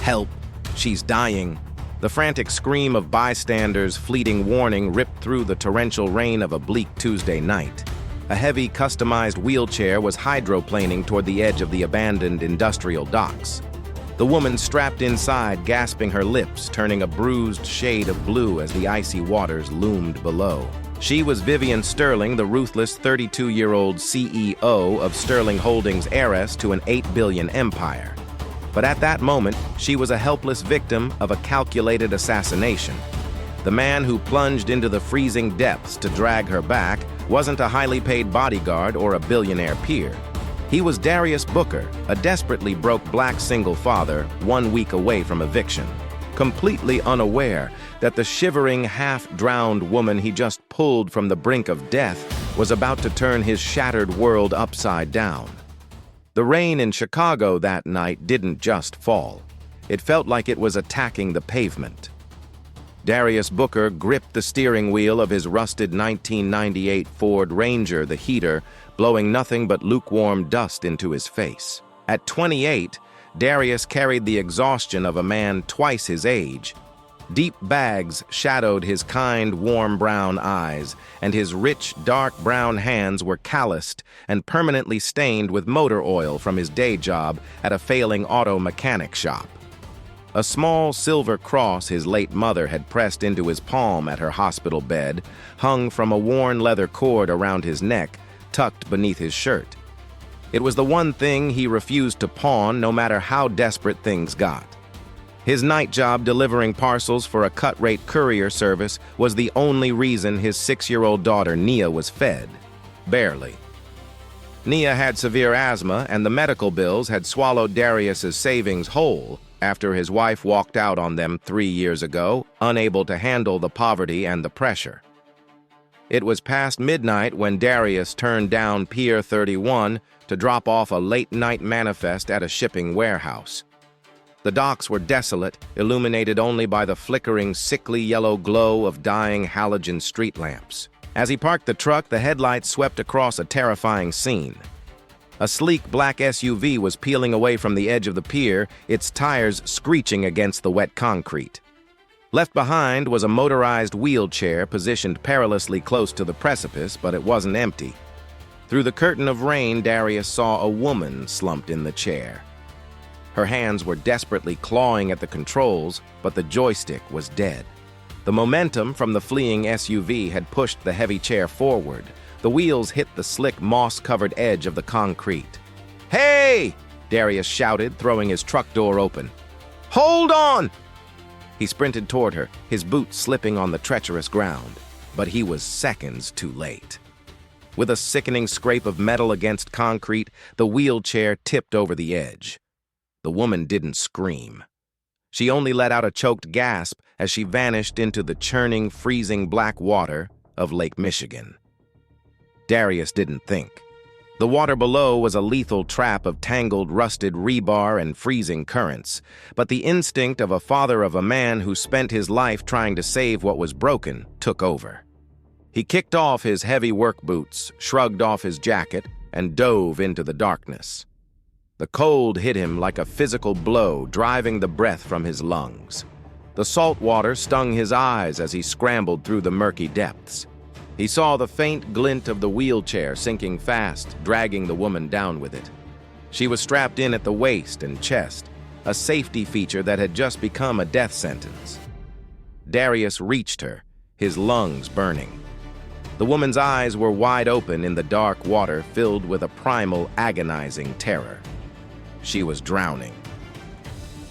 "Help! She's dying!" The frantic scream of bystanders' fleeting warning ripped through the torrential rain of a bleak Tuesday night. A heavy, customized wheelchair was hydroplaning toward the edge of the abandoned industrial docks. The woman strapped inside, gasping her lips, turning a bruised shade of blue as the icy waters loomed below. She was Vivian Sterling, the ruthless 32-year-old CEO of Sterling Holdings, heiress to an $8 billion empire. But at that moment, she was a helpless victim of a calculated assassination. The man who plunged into the freezing depths to drag her back wasn't a highly paid bodyguard or a billionaire peer. He was Darius Booker, a desperately broke black single father 1 week away from eviction, completely unaware that the shivering, half-drowned woman he just pulled from the brink of death was about to turn his shattered world upside down. The rain in Chicago that night didn't just fall. It felt like it was attacking the pavement. Darius Booker gripped the steering wheel of his rusted 1998 Ford Ranger, the heater, blowing nothing but lukewarm dust into his face. At 28, Darius carried the exhaustion of a man twice his age. Deep bags shadowed his kind, warm brown eyes, and his rich, dark brown hands were calloused and permanently stained with motor oil from his day job at a failing auto mechanic shop. A small silver cross his late mother had pressed into his palm at her hospital bed hung from a worn leather cord around his neck, tucked beneath his shirt. It was the one thing he refused to pawn, no matter how desperate things got. His night job delivering parcels for a cut-rate courier service was the only reason his 6-year-old daughter, Nia, was fed. Barely. Nia had severe asthma, and the medical bills had swallowed Darius's savings whole after his wife walked out on them 3 years ago, unable to handle the poverty and the pressure. It was past midnight when Darius turned down Pier 31 to drop off a late-night manifest at a shipping warehouse. The docks were desolate, illuminated only by the flickering, sickly yellow glow of dying halogen street lamps. As he parked the truck, the headlights swept across a terrifying scene. A sleek black SUV was peeling away from the edge of the pier, its tires screeching against the wet concrete. Left behind was a motorized wheelchair positioned perilously close to the precipice, but it wasn't empty. Through the curtain of rain, Darius saw a woman slumped in the chair. Her hands were desperately clawing at the controls, but the joystick was dead. The momentum from the fleeing SUV had pushed the heavy chair forward. The wheels hit the slick, moss-covered edge of the concrete. "Hey!" Darius shouted, throwing his truck door open. "Hold on!" He sprinted toward her, his boots slipping on the treacherous ground. But he was seconds too late. With a sickening scrape of metal against concrete, the wheelchair tipped over the edge. The woman didn't scream. She only let out a choked gasp as she vanished into the churning, freezing black water of Lake Michigan. Darius didn't think. The water below was a lethal trap of tangled, rusted rebar and freezing currents, but the instinct of a father of a man who spent his life trying to save what was broken took over. He kicked off his heavy work boots, shrugged off his jacket, and dove into the darkness. The cold hit him like a physical blow, driving the breath from his lungs. The salt water stung his eyes as he scrambled through the murky depths. He saw the faint glint of the wheelchair sinking fast, dragging the woman down with it. She was strapped in at the waist and chest, a safety feature that had just become a death sentence. Darius reached her, his lungs burning. The woman's eyes were wide open in the dark water filled with a primal, agonizing terror. She was drowning.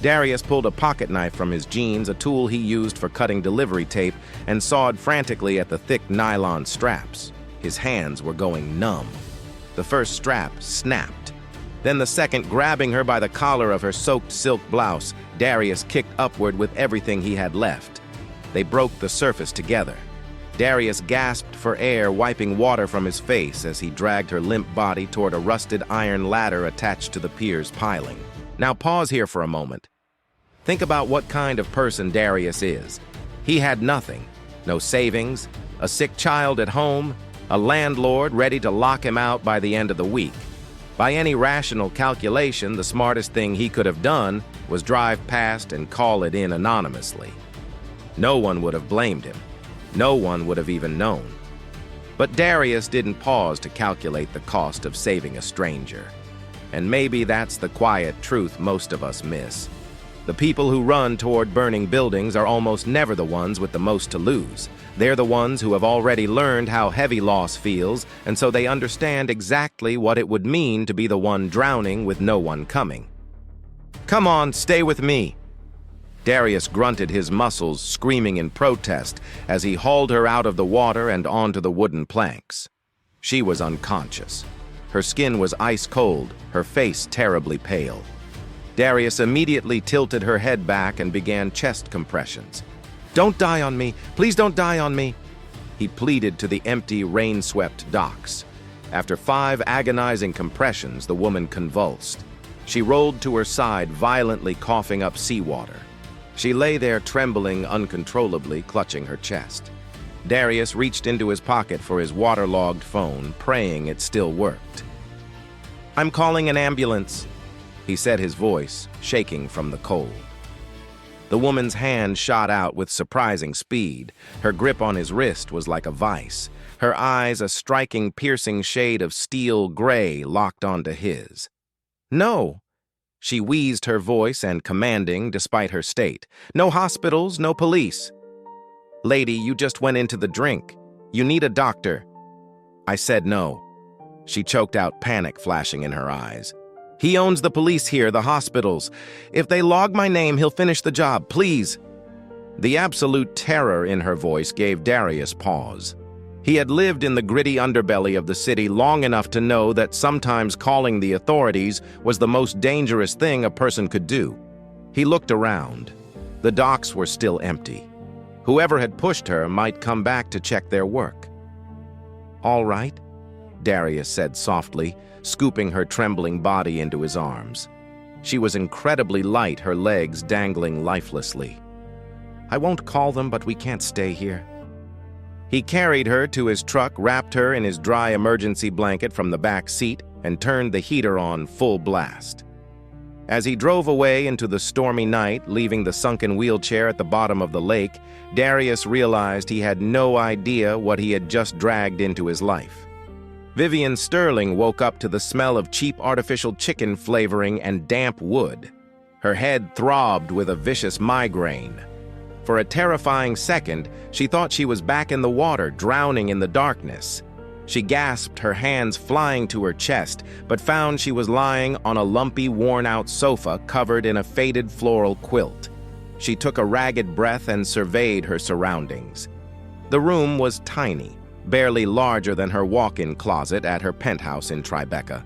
Darius pulled a pocket knife from his jeans, a tool he used for cutting delivery tape, and sawed frantically at the thick nylon straps. His hands were going numb. The first strap snapped. Then the second, grabbing her by the collar of her soaked silk blouse, Darius kicked upward with everything he had left. They broke the surface together. Darius gasped for air, wiping water from his face as he dragged her limp body toward a rusted iron ladder attached to the pier's piling. Now pause here for a moment. Think about what kind of person Darius is. He had nothing. No savings, a sick child at home, a landlord ready to lock him out by the end of the week. By any rational calculation, the smartest thing he could have done was drive past and call it in anonymously. No one would have blamed him. No one would have even known. But Darius didn't pause to calculate the cost of saving a stranger. And maybe that's the quiet truth most of us miss. The people who run toward burning buildings are almost never the ones with the most to lose. They're the ones who have already learned how heavy loss feels, and so they understand exactly what it would mean to be the one drowning with no one coming. "Come on, stay with me." Darius grunted his muscles, screaming in protest as he hauled her out of the water and onto the wooden planks. She was unconscious. Her skin was ice cold, her face terribly pale. Darius immediately tilted her head back and began chest compressions. "Don't die on me! Please don't die on me!" He pleaded to the empty, rain-swept docks. After 5 agonizing compressions, the woman convulsed. She rolled to her side, violently coughing up seawater. She lay there trembling uncontrollably, clutching her chest. Darius reached into his pocket for his waterlogged phone, praying it still worked. "I'm calling an ambulance," he said, his voice shaking from the cold. The woman's hand shot out with surprising speed. Her grip on his wrist was like a vice. Her eyes, a striking, piercing shade of steel gray, locked onto his. "No," she wheezed, her voice and commanding despite her state. "No hospitals, no police." "Lady, you just went into the drink. You need a doctor." I said no. She choked out, panic flashing in her eyes. "He owns the police here, the hospitals. If they log my name, he'll finish the job, please." The absolute terror in her voice gave Darius pause. He had lived in the gritty underbelly of the city long enough to know that sometimes calling the authorities was the most dangerous thing a person could do. He looked around. The docks were still empty. Whoever had pushed her might come back to check their work. "All right," Darius said softly, scooping her trembling body into his arms. She was incredibly light, her legs dangling lifelessly. "I won't call them, but we can't stay here." He carried her to his truck, wrapped her in his dry emergency blanket from the back seat, and turned the heater on full blast. As he drove away into the stormy night, leaving the sunken wheelchair at the bottom of the lake, Darius realized he had no idea what he had just dragged into his life. Vivian Sterling woke up to the smell of cheap artificial chicken flavoring and damp wood. Her head throbbed with a vicious migraine. For a terrifying second, she thought she was back in the water, drowning in the darkness. She gasped, her hands flying to her chest, but found she was lying on a lumpy, worn-out sofa covered in a faded floral quilt. She took a ragged breath and surveyed her surroundings. The room was tiny, barely larger than her walk-in closet at her penthouse in Tribeca.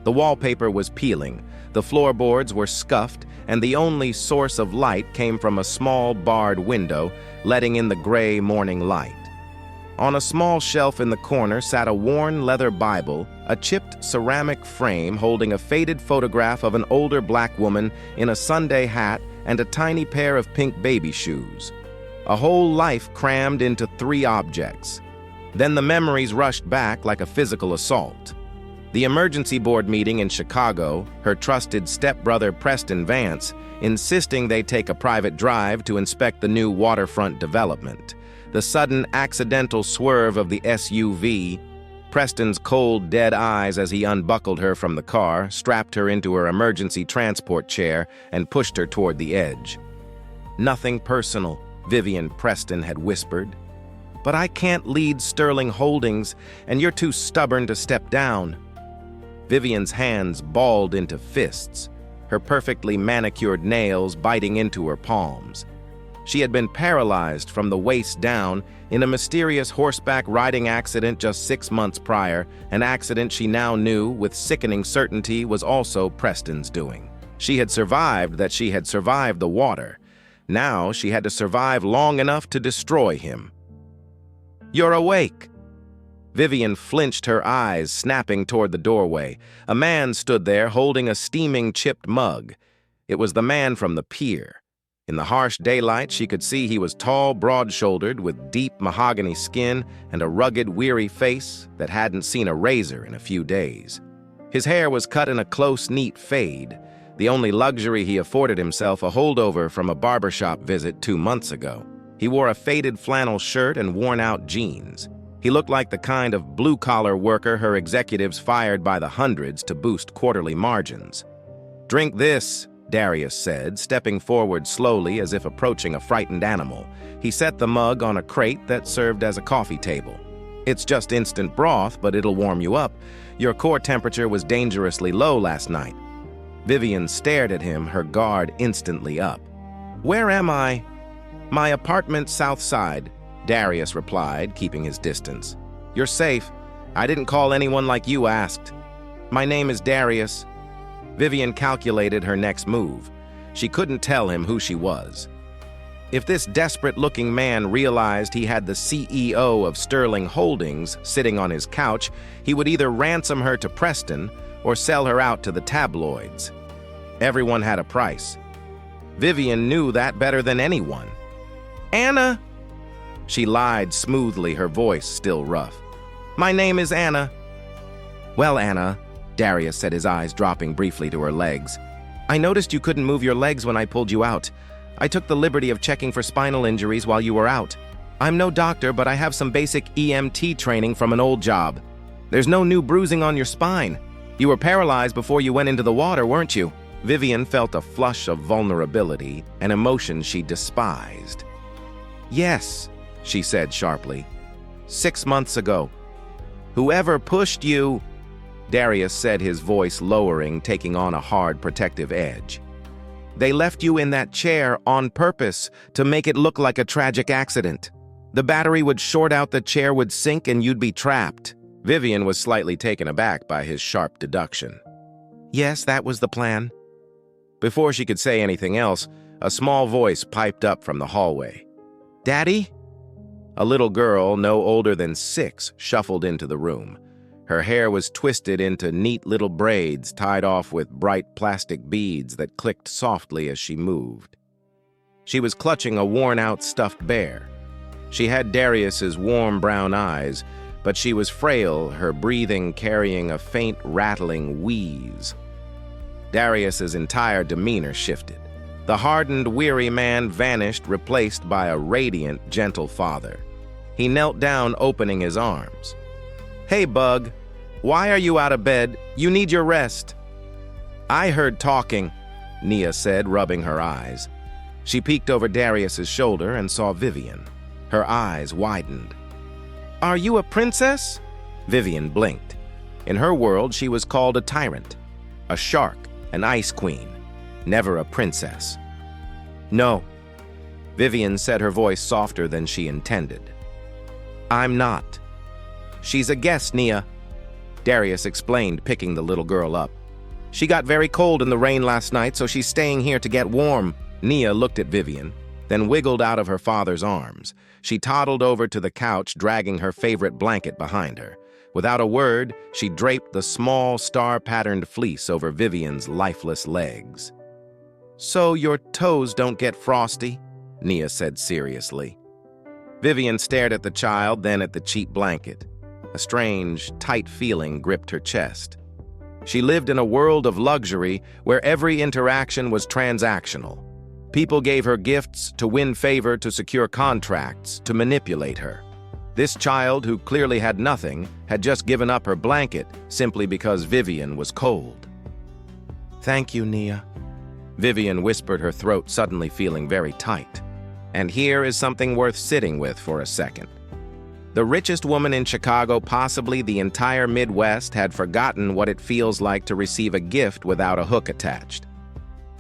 The wallpaper was peeling, the floorboards were scuffed, and the only source of light came from a small barred window, letting in the gray morning light. On a small shelf in the corner sat a worn leather Bible, a chipped ceramic frame holding a faded photograph of an older black woman in a Sunday hat and a tiny pair of pink baby shoes. A whole life crammed into 3 objects. Then the memories rushed back like a physical assault. The emergency board meeting in Chicago, her trusted stepbrother Preston Vance, insisting they take a private drive to inspect the new waterfront development. The sudden accidental swerve of the SUV, Preston's cold, dead eyes as he unbuckled her from the car, strapped her into her emergency transport chair, and pushed her toward the edge. "Nothing personal," Vivian Preston had whispered. "But I can't lead Sterling Holdings, and you're too stubborn to step down." Vivian's hands balled into fists, her perfectly manicured nails biting into her palms. She had been paralyzed from the waist down in a mysterious horseback riding accident just 6 months prior, an accident she now knew with sickening certainty was also Preston's doing. She had survived that she had survived the water. Now she had to survive long enough to destroy him. "You're awake." Vivian flinched, her eyes snapping toward the doorway. A man stood there holding a steaming chipped mug. It was the man from the pier. In the harsh daylight, she could see he was tall, broad-shouldered, with deep mahogany skin and a rugged, weary face that hadn't seen a razor in a few days. His hair was cut in a close, neat fade, the only luxury he afforded himself, a holdover from a barbershop visit 2 months ago. He wore a faded flannel shirt and worn-out jeans. He looked like the kind of blue-collar worker her executives fired by the hundreds to boost quarterly margins. "Drink this," Darius said, stepping forward slowly as if approaching a frightened animal. He set the mug on a crate that served as a coffee table. "It's just instant broth, but it'll warm you up. Your core temperature was dangerously low last night." Vivian stared at him, her guard instantly up. "Where am I?" "My apartment south side," Darius replied, keeping his distance. "You're safe. I didn't call anyone like you asked." "My name is Darius." Vivian calculated her next move. She couldn't tell him who she was. If this desperate-looking man realized he had the CEO of Sterling Holdings sitting on his couch, he would either ransom her to Preston or sell her out to the tabloids. Everyone had a price. Vivian knew that better than anyone. "Anna!" She lied smoothly, her voice still rough. "My name is Anna." "Well, Anna," Darius said, his eyes dropping briefly to her legs, "I noticed you couldn't move your legs when I pulled you out. I took the liberty of checking for spinal injuries while you were out. I'm no doctor, but I have some basic EMT training from an old job. There's no new bruising on your spine. You were paralyzed before you went into the water, weren't you?" Vivian felt a flush of vulnerability, an emotion she despised. "Yes," she said sharply. 6 months ago. "Whoever pushed you," Darius said, his voice lowering, taking on a hard, protective edge. "They left you in that chair on purpose to make it look like a tragic accident. The battery would short out, the chair would sink, and you'd be trapped." Vivian was slightly taken aback by his sharp deduction. "Yes, that was the plan." Before she could say anything else, a small voice piped up from the hallway. "Daddy?" A little girl, no older than 6, shuffled into the room. Her hair was twisted into neat little braids tied off with bright plastic beads that clicked softly as she moved. She was clutching a worn-out stuffed bear. She had Darius's warm brown eyes, but she was frail, her breathing carrying a faint rattling wheeze. Darius's entire demeanor shifted. The hardened, weary man vanished, replaced by a radiant, gentle father. He knelt down, opening his arms. "Hey, Bug. Why are you out of bed? You need your rest." "I heard talking," Nia said, rubbing her eyes. She peeked over Darius's shoulder and saw Vivian. Her eyes widened. "Are you a princess?" Vivian blinked. In her world, she was called a tyrant, a shark, an ice queen, never a princess. "No," Vivian said, her voice softer than she intended. "I'm not." "She's a guest, Nia," Darius explained, picking the little girl up. "She got very cold in the rain last night, so she's staying here to get warm." Nia looked at Vivian, then wiggled out of her father's arms. She toddled over to the couch, dragging her favorite blanket behind her. Without a word, she draped the small, star-patterned fleece over Vivian's lifeless legs. "So your toes don't get frosty?" Nia said seriously. Vivian stared at the child, then at the cheap blanket. A strange, tight feeling gripped her chest. She lived in a world of luxury where every interaction was transactional. People gave her gifts to win favor, to secure contracts, to manipulate her. This child, who clearly had nothing, had just given up her blanket simply because Vivian was cold. "Thank you, Nia," Vivian whispered, her throat suddenly feeling very tight. And here is something worth sitting with for a second. The richest woman in Chicago, possibly the entire Midwest, had forgotten what it feels like to receive a gift without a hook attached.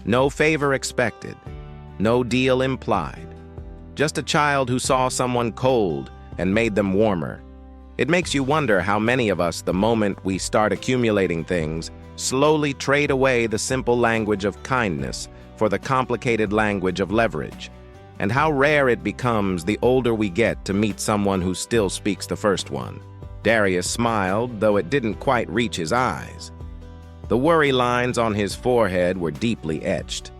No favor expected, no deal implied. Just a child who saw someone cold and made them warmer. It makes you wonder how many of us, the moment we start accumulating things, slowly trade away the simple language of kindness for the complicated language of leverage, and how rare it becomes the older we get to meet someone who still speaks the first one. Darius smiled, though it didn't quite reach his eyes. The worry lines on his forehead were deeply etched.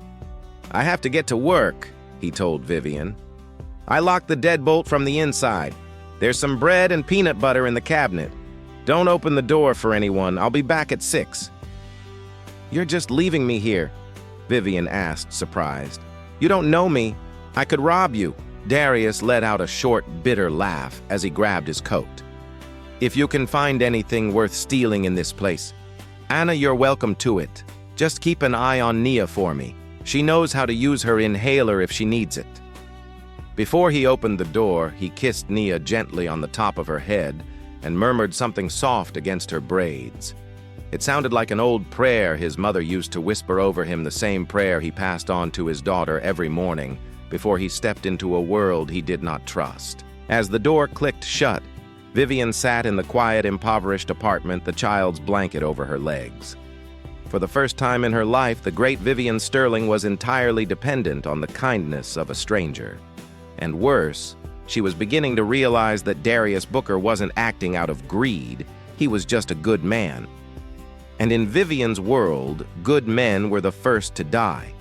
"I have to get to work," he told Vivian. "I locked the deadbolt from the inside. There's some bread and peanut butter in the cabinet. Don't open the door for anyone. I'll be back at 6. You're just leaving me here, Vivian asked, surprised. You don't know me. I could rob you. Darius let out a short, bitter laugh as he grabbed his coat. If you can find anything worth stealing in this place, Anna, you're welcome to it. Just keep an eye on Nia for me. She knows how to use her inhaler if she needs it. Before he opened the door, he kissed Nia gently on the top of her head and murmured something soft against her braids. It sounded like an old prayer his mother used to whisper over him, the same prayer he passed on to his daughter every morning before he stepped into a world he did not trust. As the door clicked shut, Vivian sat in the quiet, impoverished apartment, the child's blanket over her legs. For the first time in her life, the great Vivian Sterling was entirely dependent on the kindness of a stranger. And worse, she was beginning to realize that Darius Booker wasn't acting out of greed. He was just a good man. And in Vivian's world, good men were the first to die.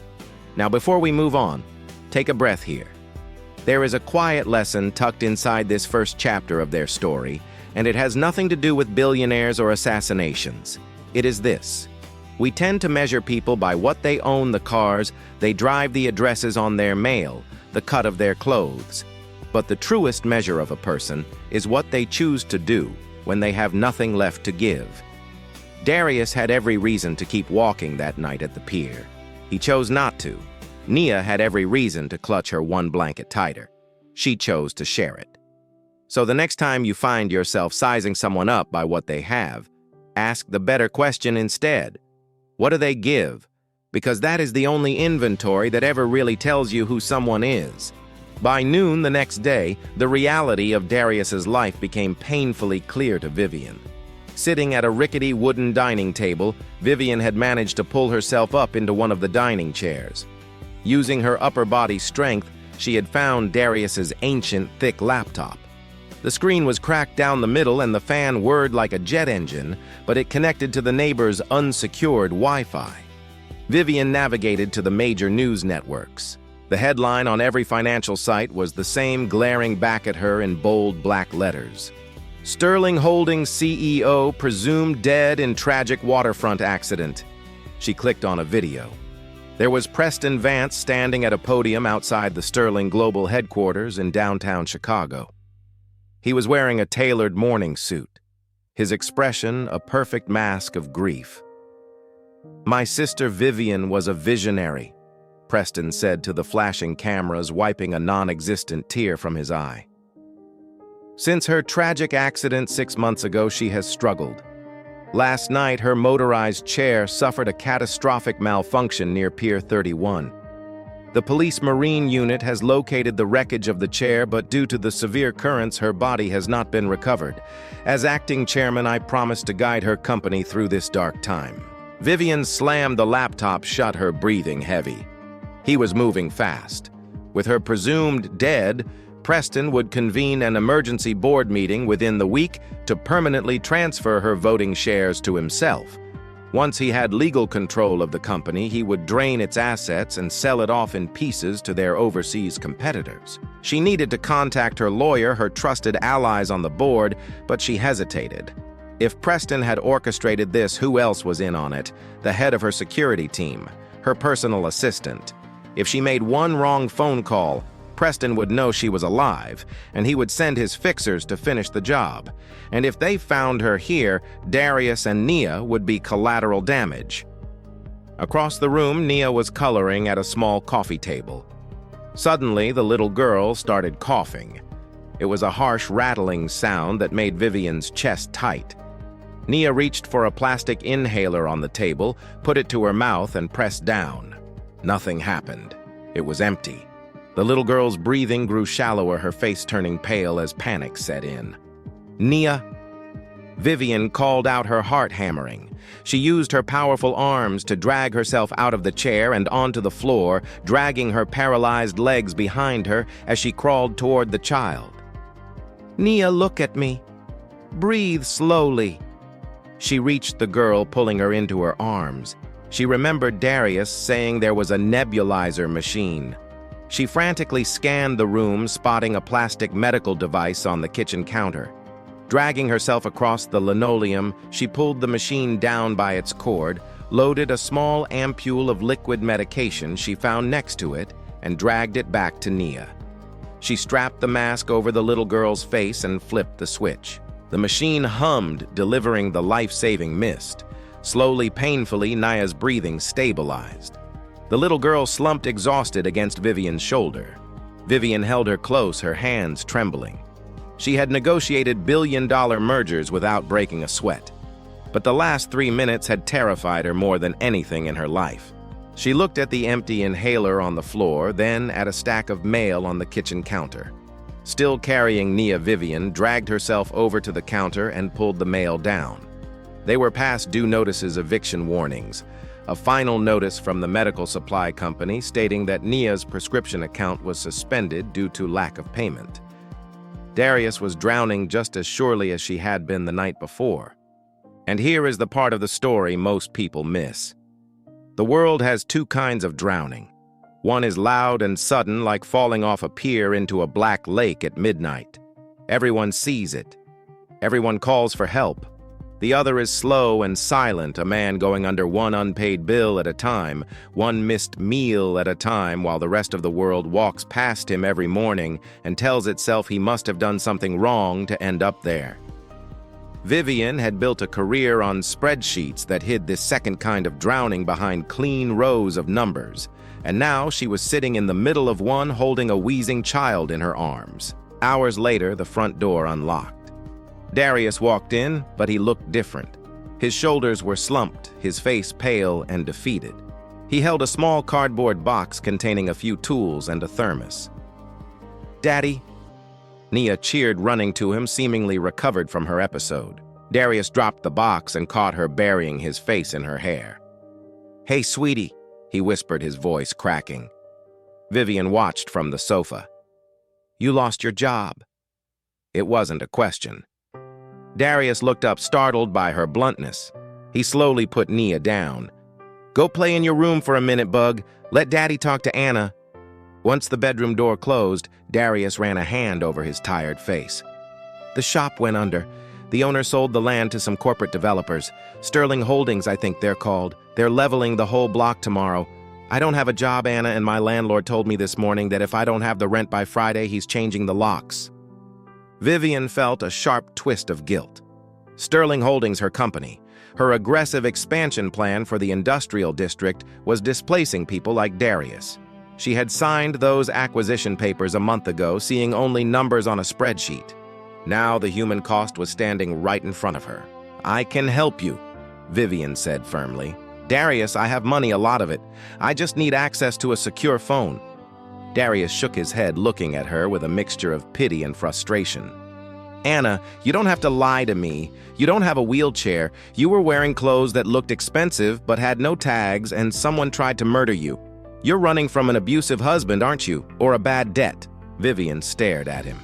Now, before we move on, take a breath here. There is a quiet lesson tucked inside this first chapter of their story, and it has nothing to do with billionaires or assassinations. It is this. We tend to measure people by what they own, the cars they drive, the addresses on their mail, the cut of their clothes. But the truest measure of a person is what they choose to do when they have nothing left to give. Darius had every reason to keep walking that night at the pier. He chose not to. Nia had every reason to clutch her one blanket tighter. She chose to share it. So the next time you find yourself sizing someone up by what they have, ask the better question instead. What do they give? Because that is the only inventory that ever really tells you who someone is. By noon the next day, the reality of Darius's life became painfully clear to Vivian. Sitting at a rickety wooden dining table, Vivian had managed to pull herself up into one of the dining chairs. Using her upper body strength, she had found Darius's ancient, thick laptop. The screen was cracked down the middle and the fan whirred like a jet engine, but it connected to the neighbor's unsecured Wi-Fi. Vivian navigated to the major news networks. The headline on every financial site was the same, glaring back at her in bold black letters. Sterling Holdings CEO presumed dead in tragic waterfront accident. She clicked on a video. There was Preston Vance standing at a podium outside the Sterling Global headquarters in downtown Chicago. He was wearing a tailored morning suit, his expression a perfect mask of grief. My sister Vivian was a visionary, Preston said to the flashing cameras, wiping a non-existent tear from his eye. Since her tragic accident 6 months ago, she has struggled. Last night, her motorized chair suffered a catastrophic malfunction near Pier 31. The police marine unit has located the wreckage of the chair, but due to the severe currents, her body has not been recovered. As acting chairman, I promise to guide her company through this dark time. Vivian slammed the laptop shut, her breathing heavy. He was moving fast. With her presumed dead, Preston would convene an emergency board meeting within the week to permanently transfer her voting shares to himself. Once he had legal control of the company, he would drain its assets and sell it off in pieces to their overseas competitors. She needed to contact her lawyer, her trusted allies on the board, but she hesitated. If Preston had orchestrated this, who else was in on it? The head of her security team, her personal assistant. If she made one wrong phone call, Preston would know she was alive, and he would send his fixers to finish the job. And if they found her here, Darius and Nia would be collateral damage. Across the room, Nia was coloring at a small coffee table. Suddenly, the little girl started coughing. It was a harsh, rattling sound that made Vivian's chest tight. Nia reached for a plastic inhaler on the table, put it to her mouth, and pressed down. Nothing happened. It was empty. The little girl's breathing grew shallower, her face turning pale as panic set in. Nia! Vivian called out, her heart hammering. She used her powerful arms to drag herself out of the chair and onto the floor, dragging her paralyzed legs behind her as she crawled toward the child. Nia, look at me. Breathe slowly. She reached the girl, pulling her into her arms. She remembered Darius saying there was a nebulizer machine. She frantically scanned the room, spotting a plastic medical device on the kitchen counter. Dragging herself across the linoleum, she pulled the machine down by its cord, loaded a small ampule of liquid medication she found next to it, and dragged it back to Nia. She strapped the mask over the little girl's face and flipped the switch. The machine hummed, delivering the life-saving mist. Slowly, painfully, Nia's breathing stabilized. The little girl slumped exhausted against Vivian's shoulder. Vivian held her close, her hands trembling. She had negotiated billion-dollar mergers without breaking a sweat. But the last 3 minutes had terrified her more than anything in her life. She looked at the empty inhaler on the floor, then at a stack of mail on the kitchen counter. Still carrying Nia, Vivian dragged herself over to the counter and pulled the mail down. They were past due notices, eviction warnings. A final notice from the medical supply company stating that Nia's prescription account was suspended due to lack of payment. Darius was drowning just as surely as she had been the night before. And here is the part of the story most people miss. The world has two kinds of drowning. One is loud and sudden, like falling off a pier into a black lake at midnight. Everyone sees it. Everyone calls for help. The other is slow and silent, a man going under one unpaid bill at a time, one missed meal at a time, while the rest of the world walks past him every morning and tells itself he must have done something wrong to end up there. Vivian had built a career on spreadsheets that hid this second kind of drowning behind clean rows of numbers, and now she was sitting in the middle of one holding a wheezing child in her arms. Hours later, the front door unlocked. Darius walked in, but he looked different. His shoulders were slumped, his face pale and defeated. He held a small cardboard box containing a few tools and a thermos. "Daddy?" Nia cheered, running to him, seemingly recovered from her episode. Darius dropped the box and caught her burying his face in her hair. "Hey, sweetie," he whispered, his voice cracking. Vivian watched from the sofa. "You lost your job." It wasn't a question. Darius looked up, startled by her bluntness. He slowly put Nia down. "Go play in your room for a minute, Bug. Let Daddy talk to Anna." Once the bedroom door closed, Darius ran a hand over his tired face. "The shop went under. The owner sold the land to some corporate developers. Sterling Holdings, I think they're called. They're leveling the whole block tomorrow. I don't have a job, Anna, and my landlord told me this morning that if I don't have the rent by Friday, he's changing the locks." Vivian felt a sharp twist of guilt. Sterling Holdings, her company, her aggressive expansion plan for the industrial district, was displacing people like Darius. She had signed those acquisition papers a month ago, seeing only numbers on a spreadsheet. Now the human cost was standing right in front of her. "I can help you," Vivian said firmly. "Darius, I have money, a lot of it. I just need access to a secure phone." Darius shook his head, looking at her with a mixture of pity and frustration. "Anna, you don't have to lie to me. You don't have a wheelchair. You were wearing clothes that looked expensive but had no tags, and someone tried to murder you. You're running from an abusive husband, aren't you? Or a bad debt?" Vivian stared at him.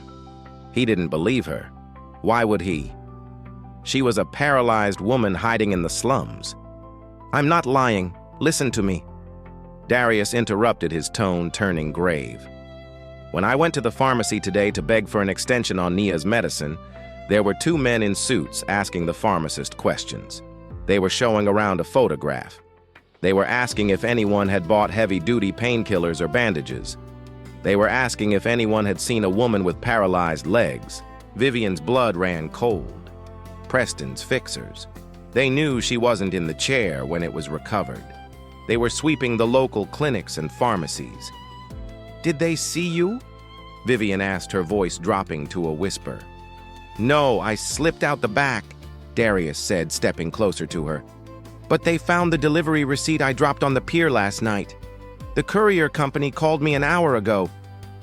He didn't believe her. Why would he? She was a paralyzed woman hiding in the slums. "I'm not lying. Listen to me." Darius interrupted, his tone turning grave. "When I went to the pharmacy today to beg for an extension on Nia's medicine, there were 2 men in suits asking the pharmacist questions. They were showing around a photograph. They were asking if anyone had bought heavy-duty painkillers or bandages. They were asking if anyone had seen a woman with paralyzed legs. Vivian's blood ran cold. Preston's fixers. They knew she wasn't in the chair when it was recovered. They were sweeping the local clinics and pharmacies. "Did they see you?" Vivian asked, her voice dropping to a whisper. "No, I slipped out the back," Darius said, stepping closer to her. "But they found the delivery receipt I dropped on the pier last night. The courier company called me an hour ago.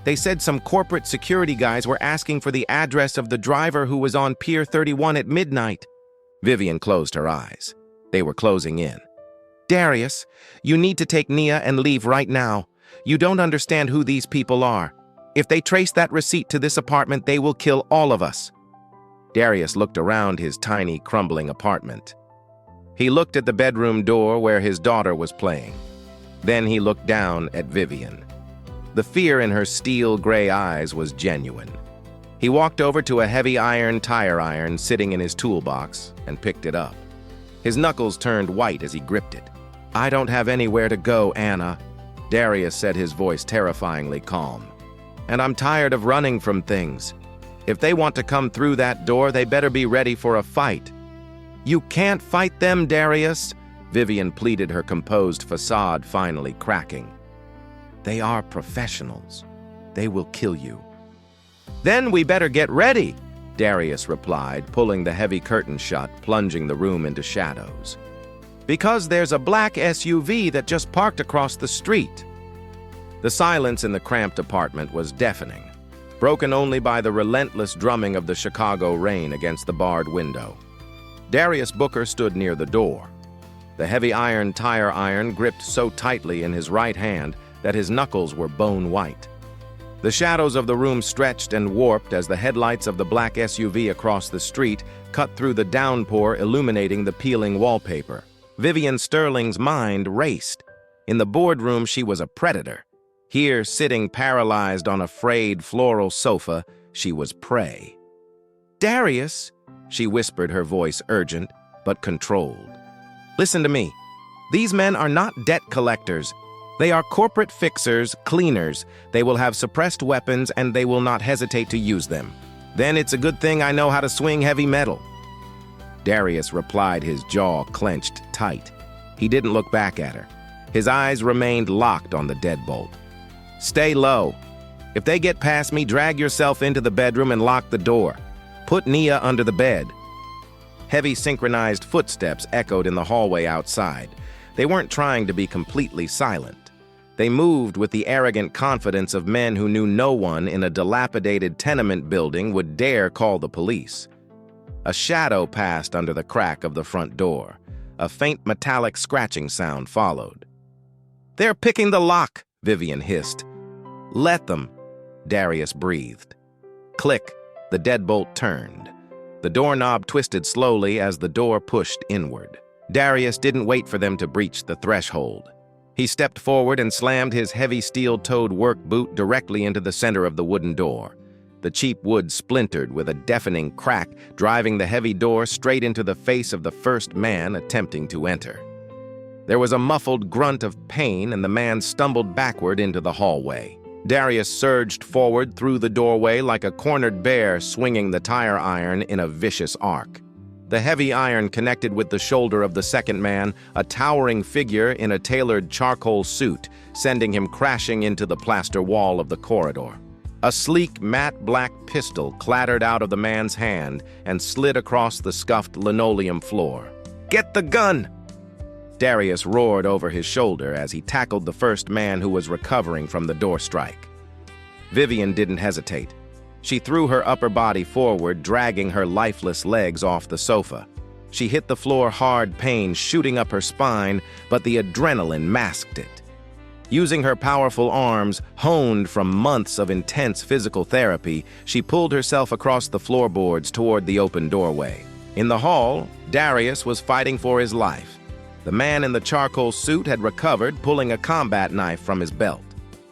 They said some corporate security guys were asking for the address of the driver who was on Pier 31 at midnight." Vivian closed her eyes. They were closing in. "Darius, you need to take Nia and leave right now. You don't understand who these people are. If they trace that receipt to this apartment, they will kill all of us." Darius looked around his tiny, crumbling apartment. He looked at the bedroom door where his daughter was playing. Then he looked down at Vivian. The fear in her steel gray eyes was genuine. He walked over to a heavy tire iron sitting in his toolbox and picked it up. His knuckles turned white as he gripped it. "I don't have anywhere to go, Anna," Darius said, his voice terrifyingly calm. "And I'm tired of running from things. If they want to come through that door, they better be ready for a fight." "You can't fight them, Darius," Vivian pleaded, her composed facade finally cracking. "They are professionals. They will kill you." "Then we better get ready," Darius replied, pulling the heavy curtain shut, plunging the room into shadows. "Because there's a black SUV that just parked across the street." The silence in the cramped apartment was deafening, broken only by the relentless drumming of the Chicago rain against the barred window. Darius Booker stood near the door. The heavy tire iron gripped so tightly in his right hand that his knuckles were bone white. The shadows of the room stretched and warped as the headlights of the black SUV across the street cut through the downpour, illuminating the peeling wallpaper. Vivian Sterling's mind raced. In the boardroom, she was a predator. Here, sitting paralyzed on a frayed floral sofa, she was prey. "Darius," she whispered, her voice urgent but controlled. "Listen to me. These men are not debt collectors. They are corporate fixers, cleaners. They will have suppressed weapons and they will not hesitate to use them. Then it's a good thing I know how to swing heavy metal." Darius replied, his jaw clenched tight. He didn't look back at her. His eyes remained locked on the deadbolt. "Stay low. If they get past me, drag yourself into the bedroom and lock the door. Put Nia under the bed." Heavy synchronized footsteps echoed in the hallway outside. They weren't trying to be completely silent. They moved with the arrogant confidence of men who knew no one in a dilapidated tenement building would dare call the police. A shadow passed under the crack of the front door. A faint metallic scratching sound followed. "They're picking the lock," Vivian hissed. "Let them," Darius breathed. Click, the deadbolt turned. The doorknob twisted slowly as the door pushed inward. Darius didn't wait for them to breach the threshold. He stepped forward and slammed his heavy steel-toed work boot directly into the center of the wooden door. The cheap wood splintered with a deafening crack, driving the heavy door straight into the face of the first man attempting to enter. There was a muffled grunt of pain, and the man stumbled backward into the hallway. Darius surged forward through the doorway like a cornered bear swinging the tire iron in a vicious arc. The heavy iron connected with the shoulder of the second man, a towering figure in a tailored charcoal suit, sending him crashing into the plaster wall of the corridor. A sleek, matte black pistol clattered out of the man's hand and slid across the scuffed linoleum floor. "Get the gun!" Darius roared over his shoulder as he tackled the first man who was recovering from the door strike. Vivian didn't hesitate. She threw her upper body forward, dragging her lifeless legs off the sofa. She hit the floor hard, pain shooting up her spine, but the adrenaline masked it. Using her powerful arms, honed from months of intense physical therapy, she pulled herself across the floorboards toward the open doorway. In the hall, Darius was fighting for his life. The man in the charcoal suit had recovered, pulling a combat knife from his belt.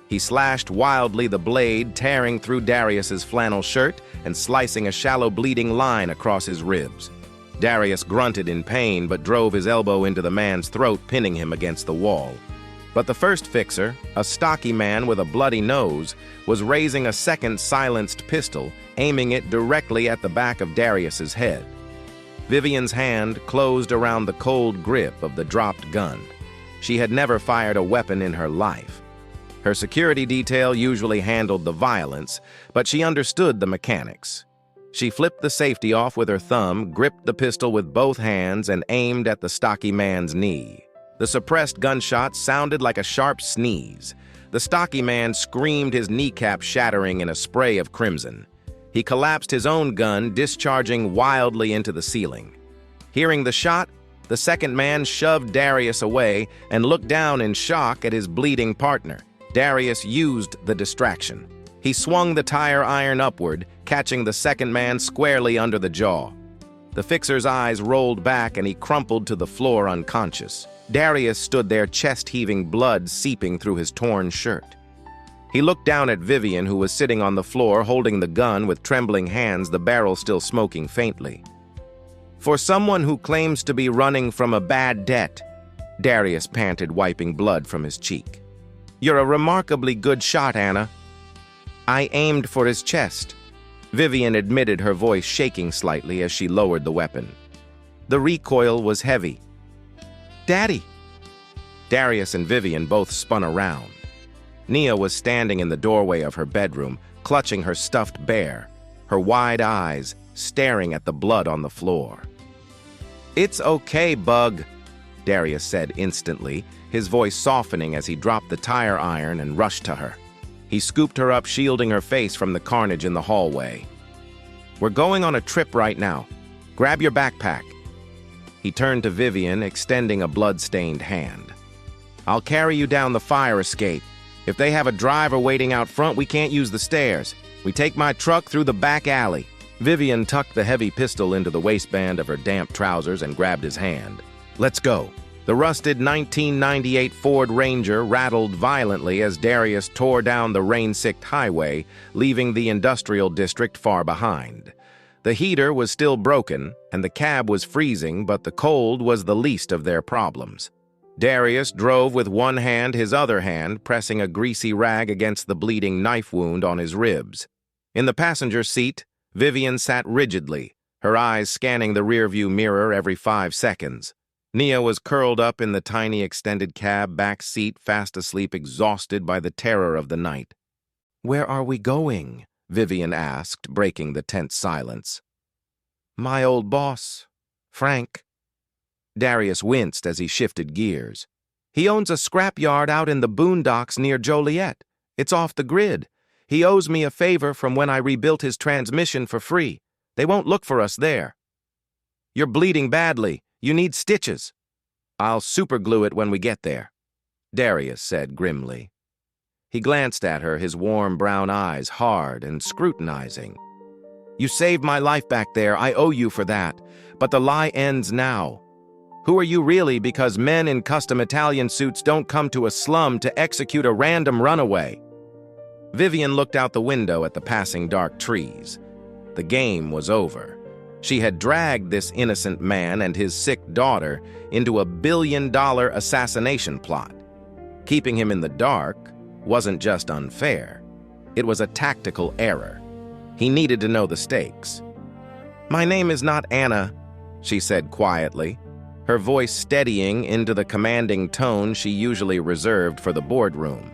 He slashed wildly, the blade tearing through Darius's flannel shirt and slicing a shallow bleeding line across his ribs. Darius grunted in pain but drove his elbow into the man's throat, pinning him against the wall. But the first fixer, a stocky man with a bloody nose, was raising a second silenced pistol, aiming it directly at the back of Darius's head. Vivian's hand closed around the cold grip of the dropped gun. She had never fired a weapon in her life. Her security detail usually handled the violence, but she understood the mechanics. She flipped the safety off with her thumb, gripped the pistol with both hands, and aimed at the stocky man's knee. The suppressed gunshot sounded like a sharp sneeze. The stocky man screamed, his kneecap shattering in a spray of crimson. He collapsed his own gun, discharging wildly into the ceiling. Hearing the shot, the second man shoved Darius away and looked down in shock at his bleeding partner. Darius used the distraction. He swung the tire iron upward, catching the second man squarely under the jaw. The fixer's eyes rolled back and he crumpled to the floor unconscious. Darius stood there, chest-heaving, blood seeping through his torn shirt. He looked down at Vivian, who was sitting on the floor holding the gun with trembling hands, the barrel still smoking faintly. "For someone who claims to be running from a bad debt," Darius panted, wiping blood from his cheek. "You're a remarkably good shot, Anna." "I aimed for his chest," Vivian admitted, her voice shaking slightly as she lowered the weapon. "The recoil was heavy." "Daddy!" Darius and Vivian both spun around. Nia was standing in the doorway of her bedroom, clutching her stuffed bear, her wide eyes staring at the blood on the floor. "It's okay, Bug," Darius said instantly, his voice softening as he dropped the tire iron and rushed to her. He scooped her up, shielding her face from the carnage in the hallway. "We're going on a trip right now. Grab your backpack." He turned to Vivian, extending a blood-stained hand. "I'll carry you down the fire escape. If they have a driver waiting out front, we can't use the stairs. We take my truck through the back alley." Vivian tucked the heavy pistol into the waistband of her damp trousers and grabbed his hand. "Let's go." The rusted 1998 Ford Ranger rattled violently as Darius tore down the rain-sicked highway, leaving the industrial district far behind. The heater was still broken, and the cab was freezing, but the cold was the least of their problems. Darius drove with one hand, his other hand pressing a greasy rag against the bleeding knife wound on his ribs. In the passenger seat, Vivian sat rigidly, her eyes scanning the rearview mirror every 5 seconds. Nia was curled up in the tiny extended cab back seat, fast asleep, exhausted by the terror of the night. "Where are we going?" Vivian asked, breaking the tense silence. "My old boss, Frank." Darius winced as he shifted gears. "He owns a scrapyard out in the boondocks near Joliet. It's off the grid. He owes me a favor from when I rebuilt his transmission for free. They won't look for us there." "You're bleeding badly. You need stitches." "I'll superglue it when we get there," Darius said grimly. He glanced at her, his warm brown eyes hard and scrutinizing. "You saved my life back there. I owe you for that. But the lie ends now. Who are you really? Because men in custom Italian suits don't come to a slum to execute a random runaway." Vivian looked out the window at the passing dark trees. The game was over. She had dragged this innocent man and his sick daughter into a billion-dollar assassination plot. Keeping him in the dark wasn't just unfair. It was a tactical error. He needed to know the stakes. "My name is not Anna," she said quietly, her voice steadying into the commanding tone she usually reserved for the boardroom.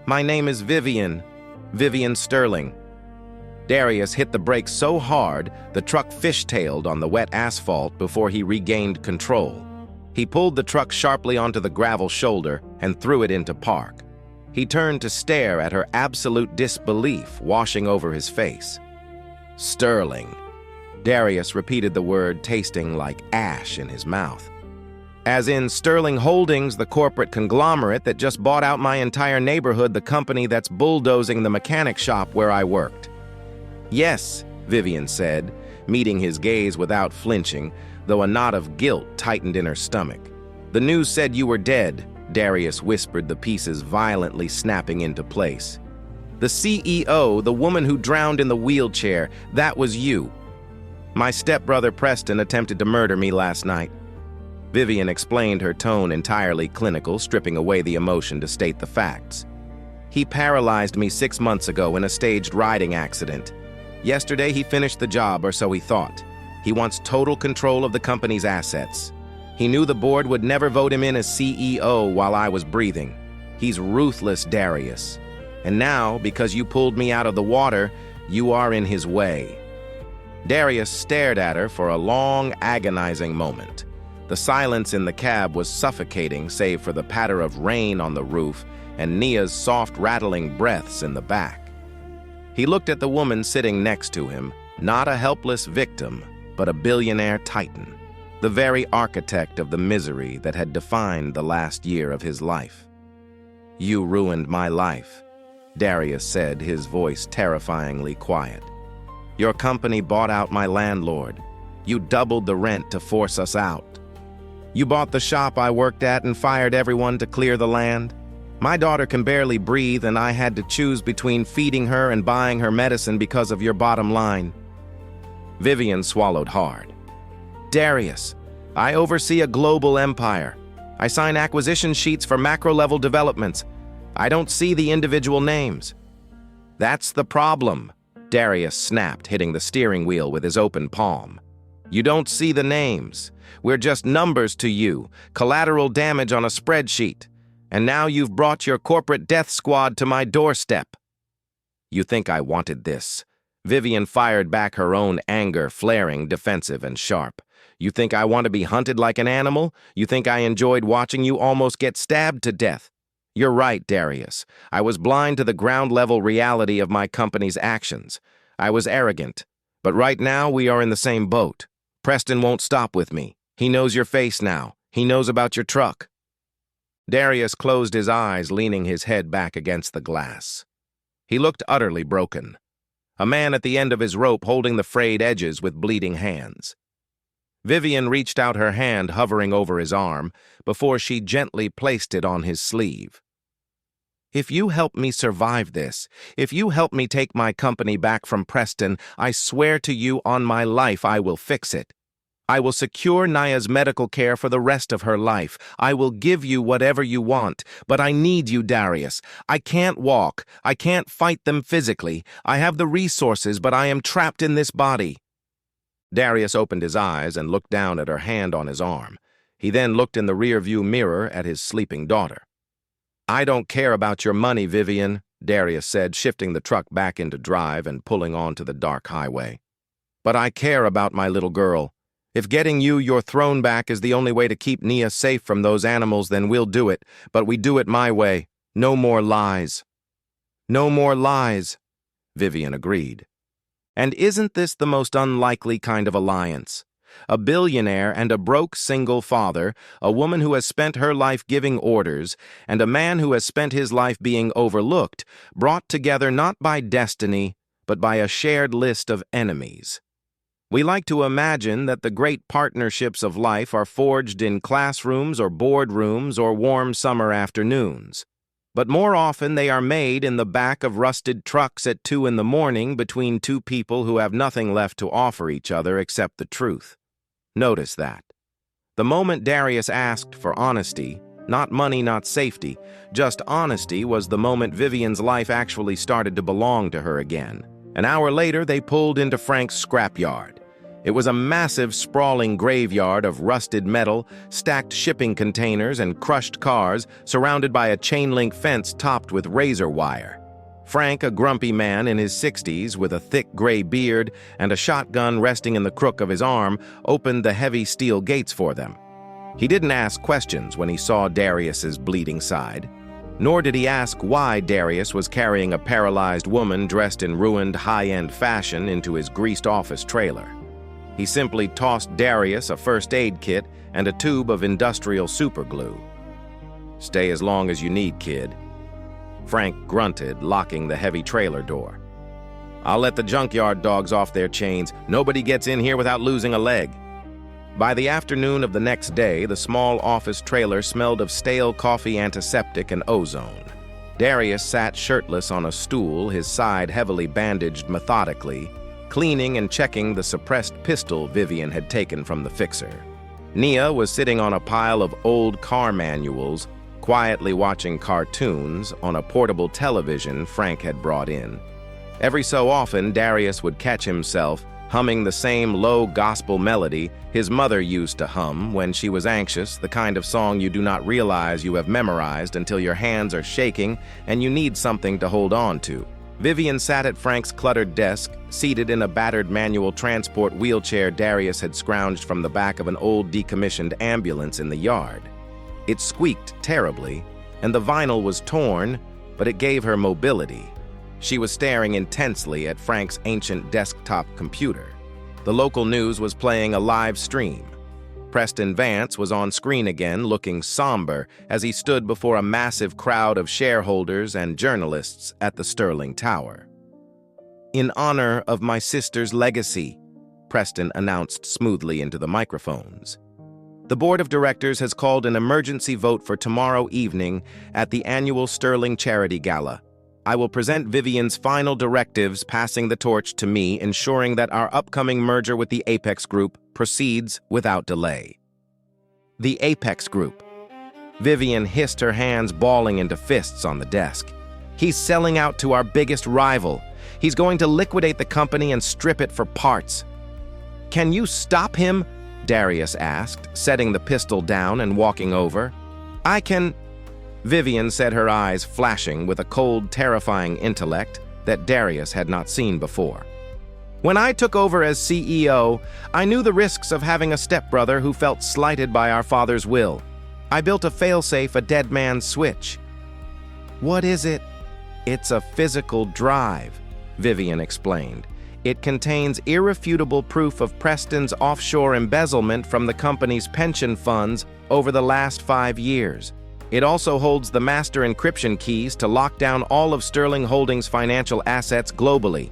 "My name is Vivian Sterling." Darius hit the brakes so hard, the truck fishtailed on the wet asphalt before he regained control. He pulled the truck sharply onto the gravel shoulder and threw it into park. He turned to stare at her, absolute disbelief washing over his face. "Sterling." Darius repeated the word, tasting like ash in his mouth. "As in Sterling Holdings, the corporate conglomerate that just bought out my entire neighborhood, the company that's bulldozing the mechanic shop where I worked." "Yes," Vivian said, meeting his gaze without flinching, though a knot of guilt tightened in her stomach. "The news said you were dead," Darius whispered, the pieces violently snapping into place. "The CEO, the woman who drowned in the wheelchair, that was you. My stepbrother Preston attempted to murder me last night." Vivian explained, her tone entirely clinical, stripping away the emotion to state the facts. "He paralyzed me 6 months ago in a staged riding accident. Yesterday he finished the job, or so he thought. He wants total control of the company's assets. He knew the board would never vote him in as CEO while I was breathing. He's ruthless, Darius. And now, because you pulled me out of the water, you are in his way." Darius stared at her for a long, agonizing moment. The silence in the cab was suffocating, save for the patter of rain on the roof and Nia's soft, rattling breaths in the back. He looked at the woman sitting next to him, not a helpless victim, but a billionaire titan, the very architect of the misery that had defined the last year of his life. "You ruined my life," Darius said, his voice terrifyingly quiet. "Your company bought out my landlord. You doubled the rent to force us out. You bought the shop I worked at and fired everyone to clear the land. My daughter can barely breathe, and I had to choose between feeding her and buying her medicine because of your bottom line." Vivian swallowed hard. "Darius, I oversee a global empire. I sign acquisition sheets for macro-level developments. I don't see the individual names." "That's the problem," Darius snapped, hitting the steering wheel with his open palm. "You don't see the names. We're just numbers to you, collateral damage on a spreadsheet. And now you've brought your corporate death squad to my doorstep." "You think I wanted this?" Vivian fired back, her own anger flaring, defensive and sharp. "You think I want to be hunted like an animal? You think I enjoyed watching you almost get stabbed to death?" "You're right, Darius. I was blind to the ground-level reality of my company's actions. I was arrogant. But right now, we are in the same boat. Preston won't stop with me. He knows your face now. He knows about your truck." Darius closed his eyes, leaning his head back against the glass. He looked utterly broken. A man at the end of his rope holding the frayed edges with bleeding hands. Vivian reached out her hand, hovering over his arm, before she gently placed it on his sleeve. "If you help me survive this, if you help me take my company back from Preston, I swear to you on my life I will fix it. I will secure Naya's medical care for the rest of her life. I will give you whatever you want, but I need you, Darius. I can't walk. I can't fight them physically. I have the resources, but I am trapped in this body." Darius opened his eyes and looked down at her hand on his arm. He then looked in the rearview mirror at his sleeping daughter. "I don't care about your money, Vivian," Darius said, shifting the truck back into drive and pulling onto the dark highway. "But I care about my little girl. If getting you your throne back is the only way to keep Nia safe from those animals, then we'll do it, but we do it my way. No more lies." "No more lies," Vivian agreed. "And isn't this the most unlikely kind of alliance? A billionaire and a broke single father, a woman who has spent her life giving orders, and a man who has spent his life being overlooked, brought together not by destiny, but by a shared list of enemies. We like to imagine that the great partnerships of life are forged in classrooms or boardrooms or warm summer afternoons. But more often they are made in the back of rusted trucks at 2 in the morning between two people who have nothing left to offer each other except the truth. Notice that. The moment Darius asked for honesty, not money, not safety, just honesty, was the moment Vivian's life actually started to belong to her again. An hour later, they pulled into Frank's scrapyard. It was a massive, sprawling graveyard of rusted metal, stacked shipping containers, and crushed cars, surrounded by a chain-link fence topped with razor wire. Frank, a grumpy man in his 60s with a thick gray beard and a shotgun resting in the crook of his arm, opened the heavy steel gates for them. He didn't ask questions when he saw Darius's bleeding side, nor did he ask why Darius was carrying a paralyzed woman dressed in ruined high-end fashion into his greased office trailer. He simply tossed Darius a first aid kit and a tube of industrial superglue. "Stay as long as you need, kid." Frank grunted, locking the heavy trailer door. "I'll let the junkyard dogs off their chains. Nobody gets in here without losing a leg." By the afternoon of the next day, the small office trailer smelled of stale coffee, antiseptic, and ozone. Darius sat shirtless on a stool, his side heavily bandaged methodically, cleaning and checking the suppressed pistol Vivian had taken from the fixer. Nia was sitting on a pile of old car manuals, quietly watching cartoons on a portable television Frank had brought in. Every so often, Darius would catch himself humming the same low gospel melody his mother used to hum when she was anxious, the kind of song you do not realize you have memorized until your hands are shaking and you need something to hold on to. Vivian sat at Frank's cluttered desk, seated in a battered manual transport wheelchair Darius had scrounged from the back of an old decommissioned ambulance in the yard. It squeaked terribly, and the vinyl was torn, but it gave her mobility. She was staring intensely at Frank's ancient desktop computer. The local news was playing a live stream. Preston Vance was on screen again, looking somber as he stood before a massive crowd of shareholders and journalists at the Sterling Tower. "In honor of my sister's legacy," Preston announced smoothly into the microphones. The board of directors has called an emergency vote for tomorrow evening at the annual Sterling Charity Gala. I will present Vivian's final directives, passing the torch to me, ensuring that our upcoming merger with the Apex Group proceeds without delay. The Apex Group. Vivian hissed, her hands balling into fists on the desk. He's selling out to our biggest rival. He's going to liquidate the company and strip it for parts. Can you stop him? Darius asked, setting the pistol down and walking over. I can... Vivian said, her eyes flashing with a cold, terrifying intellect that Darius had not seen before. When I took over as CEO, I knew the risks of having a stepbrother who felt slighted by our father's will. I built a failsafe, a dead man's switch. What is it? It's a physical drive, Vivian explained. It contains irrefutable proof of Preston's offshore embezzlement from the company's pension funds over the last 5 years. It also holds the master encryption keys to lock down all of Sterling Holdings' financial assets globally.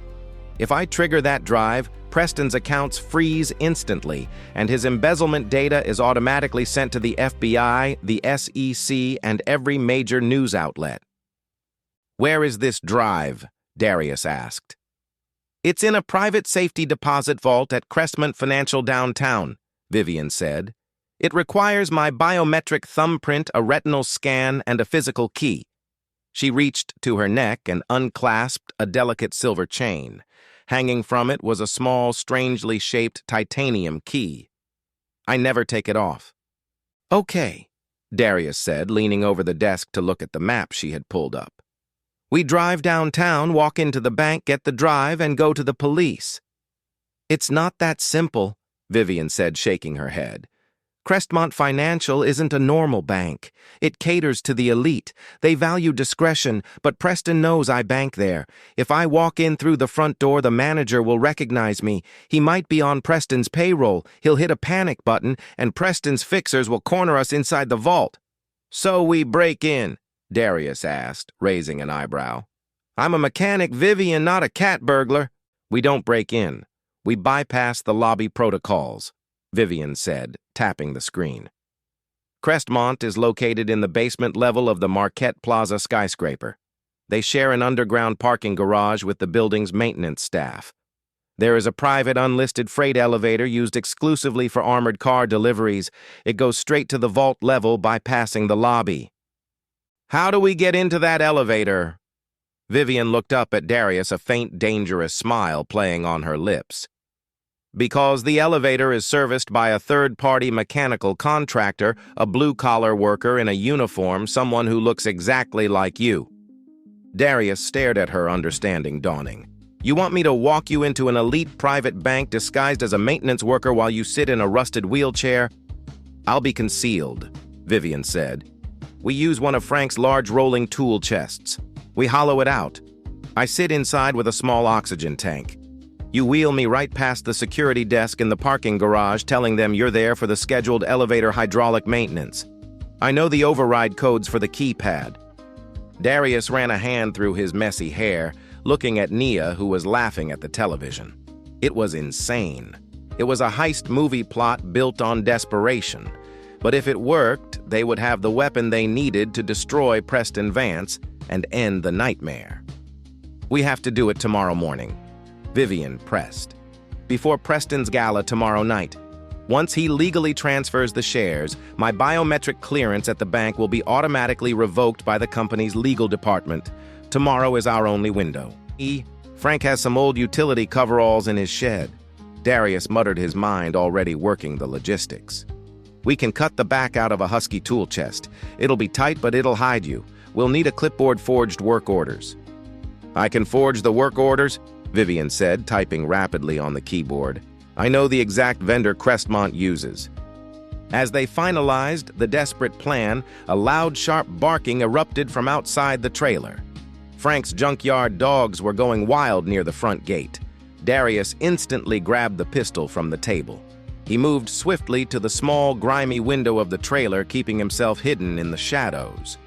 If I trigger that drive, Preston's accounts freeze instantly, and his embezzlement data is automatically sent to the FBI, the SEC, and every major news outlet. Where is this drive? Darius asked. It's in a private safety deposit vault at Crestmont Financial downtown, Vivian said. It requires my biometric thumbprint, a retinal scan, and a physical key. She reached to her neck and unclasped a delicate silver chain. Hanging from it was a small, strangely shaped titanium key. I never take it off. Okay, Darius said, leaning over the desk to look at the map she had pulled up. We drive downtown, walk into the bank, get the drive, and go to the police. It's not that simple, Vivian said, shaking her head. Crestmont Financial isn't a normal bank. It caters to the elite. They value discretion, but Preston knows I bank there. If I walk in through the front door, the manager will recognize me. He might be on Preston's payroll. He'll hit a panic button, and Preston's fixers will corner us inside the vault. So we break in, Darius asked, raising an eyebrow. I'm a mechanic, Vivian, not a cat burglar. We don't break in. We bypass the lobby protocols, Vivian said, tapping the screen. Crestmont is located in the basement level of the Marquette Plaza skyscraper. They share an underground parking garage with the building's maintenance staff. There is a private unlisted freight elevator used exclusively for armored car deliveries. It goes straight to the vault level, bypassing the lobby. How do we get into that elevator? Vivian looked up at Darius, a faint, dangerous smile playing on her lips. Because the elevator is serviced by a third-party mechanical contractor, a blue-collar worker in a uniform, someone who looks exactly like you. Darius stared at her, understanding dawning. You want me to walk you into an elite private bank disguised as a maintenance worker while you sit in a rusted wheelchair? I'll be concealed, Vivian said. We use one of Frank's large rolling tool chests. We hollow it out. I sit inside with a small oxygen tank. You wheel me right past the security desk in the parking garage, telling them you're there for the scheduled elevator hydraulic maintenance. I know the override codes for the keypad. Darius ran a hand through his messy hair, looking at Nia, who was laughing at the television. It was insane. It was a heist movie plot built on desperation. But if it worked, they would have the weapon they needed to destroy Preston Vance and end the nightmare. We have to do it tomorrow morning, Vivian pressed. Before Preston's gala tomorrow night. Once he legally transfers the shares, my biometric clearance at the bank will be automatically revoked by the company's legal department. Tomorrow is our only window. Frank has some old utility coveralls in his shed. Darius muttered, his mind already working the logistics. We can cut the back out of a Husky tool chest. It'll be tight, but it'll hide you. We'll need a clipboard forged work orders. I can forge the work orders, Vivian said, typing rapidly on the keyboard. I know the exact vendor Crestmont uses. As they finalized the desperate plan, a loud, sharp barking erupted from outside the trailer. Frank's Junkyard dogs were going wild near the front gate. Darius instantly grabbed the pistol from the table. He moved swiftly to the small, grimy window of the trailer, keeping himself hidden in the shadows.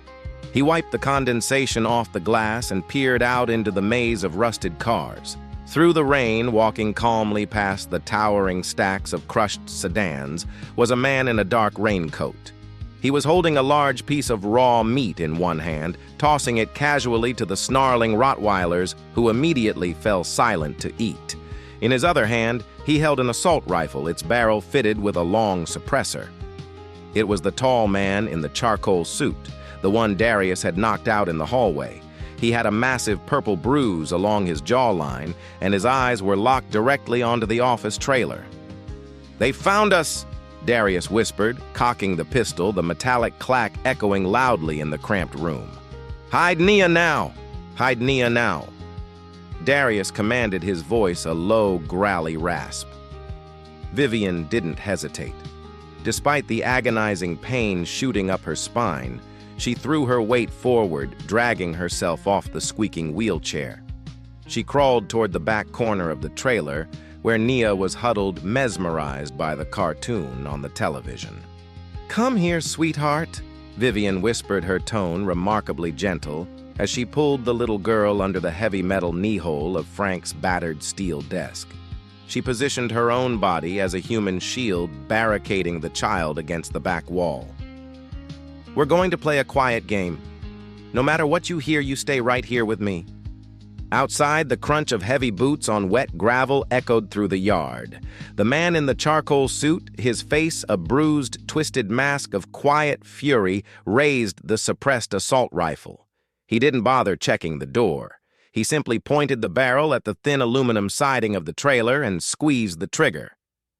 He wiped the condensation off the glass and peered out into the maze of rusted cars. Through the rain, walking calmly past the towering stacks of crushed sedans, was a man in a dark raincoat. He was holding a large piece of raw meat in one hand, tossing it casually to the snarling Rottweilers, who immediately fell silent to eat. In his other hand, he held an assault rifle, its barrel fitted with a long suppressor. It was the tall man in the charcoal suit, the one Darius had knocked out in the hallway. He had a massive purple bruise along his jawline, and his eyes were locked directly onto the office trailer. "They found us!" Darius whispered, cocking the pistol, the metallic clack echoing loudly in the cramped room. "Hide Nia now! Hide Nia now!" Darius commanded, his voice a low, growly rasp. Vivian didn't hesitate. Despite the agonizing pain shooting up her spine, she threw her weight forward, dragging herself off the squeaking wheelchair. She crawled toward the back corner of the trailer, where Nia was huddled, mesmerized by the cartoon on the television. "Come here, sweetheart," Vivian whispered, her tone remarkably gentle, as she pulled the little girl under the heavy metal knee-hole of Frank's battered steel desk. She positioned her own body as a human shield, barricading the child against the back wall. "We're going to play a quiet game. No matter what you hear, you stay right here with me." Outside, the crunch of heavy boots on wet gravel echoed through the yard. The man in the charcoal suit, his face a bruised, twisted mask of quiet fury, raised the suppressed assault rifle. He didn't bother checking the door. He simply pointed the barrel at the thin aluminum siding of the trailer and squeezed the trigger.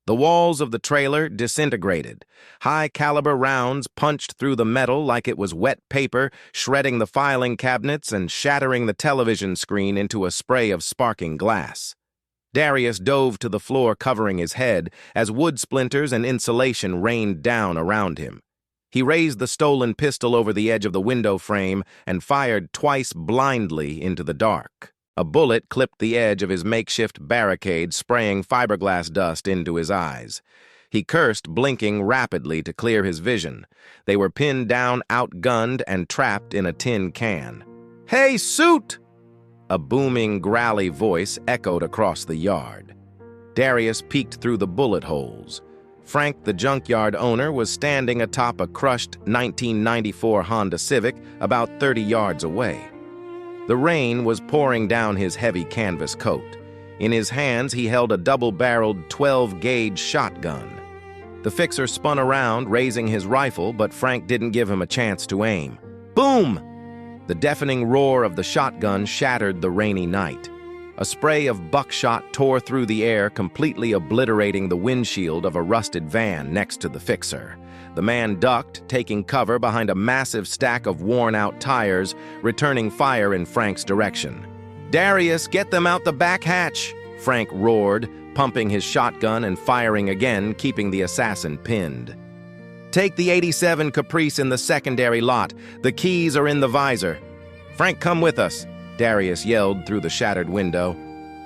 The walls of the trailer disintegrated. High-caliber rounds punched through the metal like it was wet paper, shredding the filing cabinets and shattering the television screen into a spray of sparking glass. Darius dove to the floor, covering his head, as wood splinters and insulation rained down around him. He raised the stolen pistol over the edge of the window frame and fired twice blindly into the dark. A bullet clipped the edge of his makeshift barricade, spraying fiberglass dust into his eyes. He cursed, blinking rapidly to clear his vision. They were pinned down, outgunned, and trapped in a tin can. "Hey, suit!" A booming, growly voice echoed across the yard. Darius peeked through the bullet holes. Frank, the Junkyard owner, was standing atop a crushed 1994 Honda Civic about 30 yards away. The rain was pouring down his heavy canvas coat. In his hands, he held a double-barreled 12-gauge shotgun. The fixer spun around, raising his rifle, but Frank didn't give him a chance to aim. Boom! The deafening roar of the shotgun shattered the rainy night. A spray of buckshot tore through the air, completely obliterating the windshield of a rusted van next to the fixer. The man ducked, taking cover behind a massive stack of worn-out tires, returning fire in Frank's direction. "Darius, get them out the back hatch!" Frank roared, pumping his shotgun and firing again, keeping the assassin pinned. "Take the 87 Caprice in the secondary lot. The keys are in the visor." "Frank, come with us," Darius yelled through the shattered window.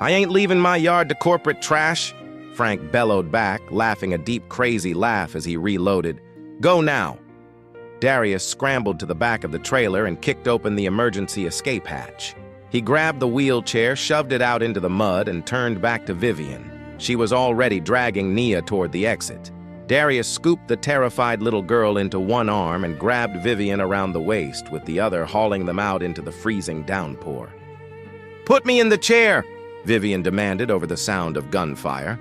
"I ain't leaving my yard to corporate trash," Frank bellowed back, laughing a deep, crazy laugh as he reloaded. "Go now." Darius scrambled to the back of the trailer and kicked open the emergency escape hatch. He grabbed the wheelchair, shoved it out into the mud, and turned back to Vivian. She was already dragging Nia toward the exit. Darius scooped the terrified little girl into one arm and grabbed Vivian around the waist, with the other hauling them out into the freezing downpour. "Put me in the chair!" Vivian demanded over the sound of gunfire.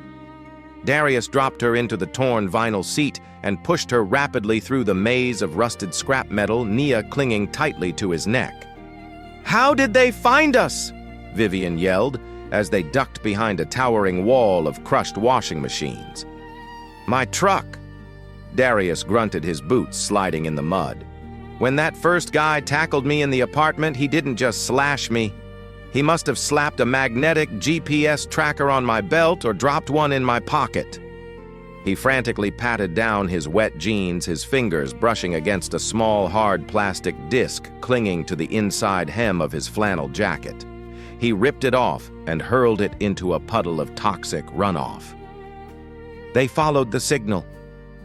Darius dropped her into the torn vinyl seat and pushed her rapidly through the maze of rusted scrap metal, Nia clinging tightly to his neck. "How did they find us?" Vivian yelled, as they ducked behind a towering wall of crushed washing machines. "My truck." Darius grunted, his boots sliding in the mud. "When that first guy tackled me in the apartment, he didn't just slash me. He must have slapped a magnetic GPS tracker on my belt or dropped one in my pocket." He frantically patted down his wet jeans, his fingers brushing against a small, hard plastic disc clinging to the inside hem of his flannel jacket. He ripped it off and hurled it into a puddle of toxic runoff. They followed the signal.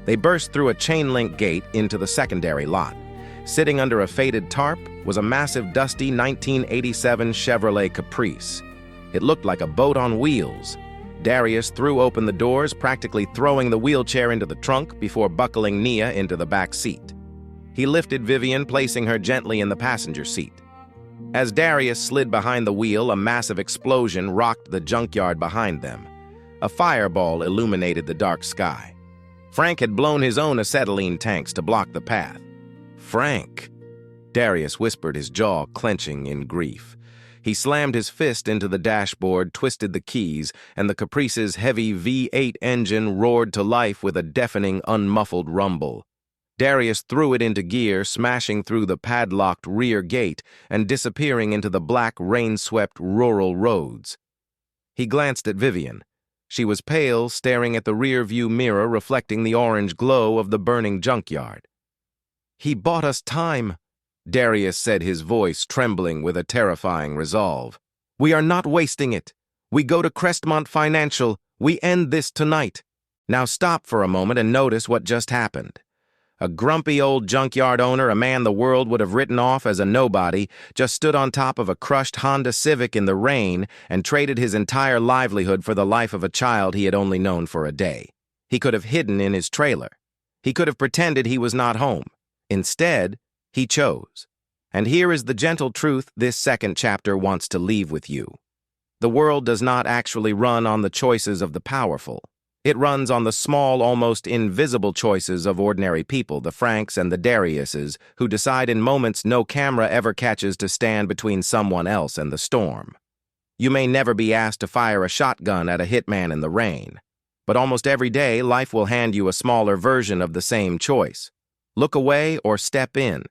They burst through a chain-link gate into the secondary lot. Sitting under a faded tarp was a massive, dusty 1987 Chevrolet Caprice. It looked like a boat on wheels. Darius threw open the doors, practically throwing the wheelchair into the trunk before buckling Nia into the back seat. He lifted Vivian, placing her gently in the passenger seat. As Darius slid behind the wheel, a massive explosion rocked the junkyard behind them. A fireball illuminated the dark sky. Frank had blown his own acetylene tanks to block the path. "Frank," Darius whispered, his jaw clenching in grief. He slammed his fist into the dashboard, twisted the keys, and the Caprice's heavy V8 engine roared to life with a deafening, unmuffled rumble. Darius threw it into gear, smashing through the padlocked rear gate and disappearing into the black, rain-swept rural roads. He glanced at Vivian. She was pale, staring at the rear-view mirror reflecting the orange glow of the burning junkyard. "He bought us time," Darius said, his voice trembling with a terrifying resolve. "We are not wasting it. We go to Crestmont Financial. We end this tonight." Now stop for a moment and notice what just happened. A grumpy old junkyard owner, a man the world would have written off as a nobody, just stood on top of a crushed Honda Civic in the rain and traded his entire livelihood for the life of a child he had only known for a day. He could have hidden in his trailer. He could have pretended he was not home. Instead, he chose. And here is the gentle truth this second chapter wants to leave with you. The world does not actually run on the choices of the powerful. It runs on the small, almost invisible choices of ordinary people, the Franks and the Dariuses, who decide in moments no camera ever catches to stand between someone else and the storm. You may never be asked to fire a shotgun at a hitman in the rain, but almost every day life will hand you a smaller version of the same choice. Look away or step in.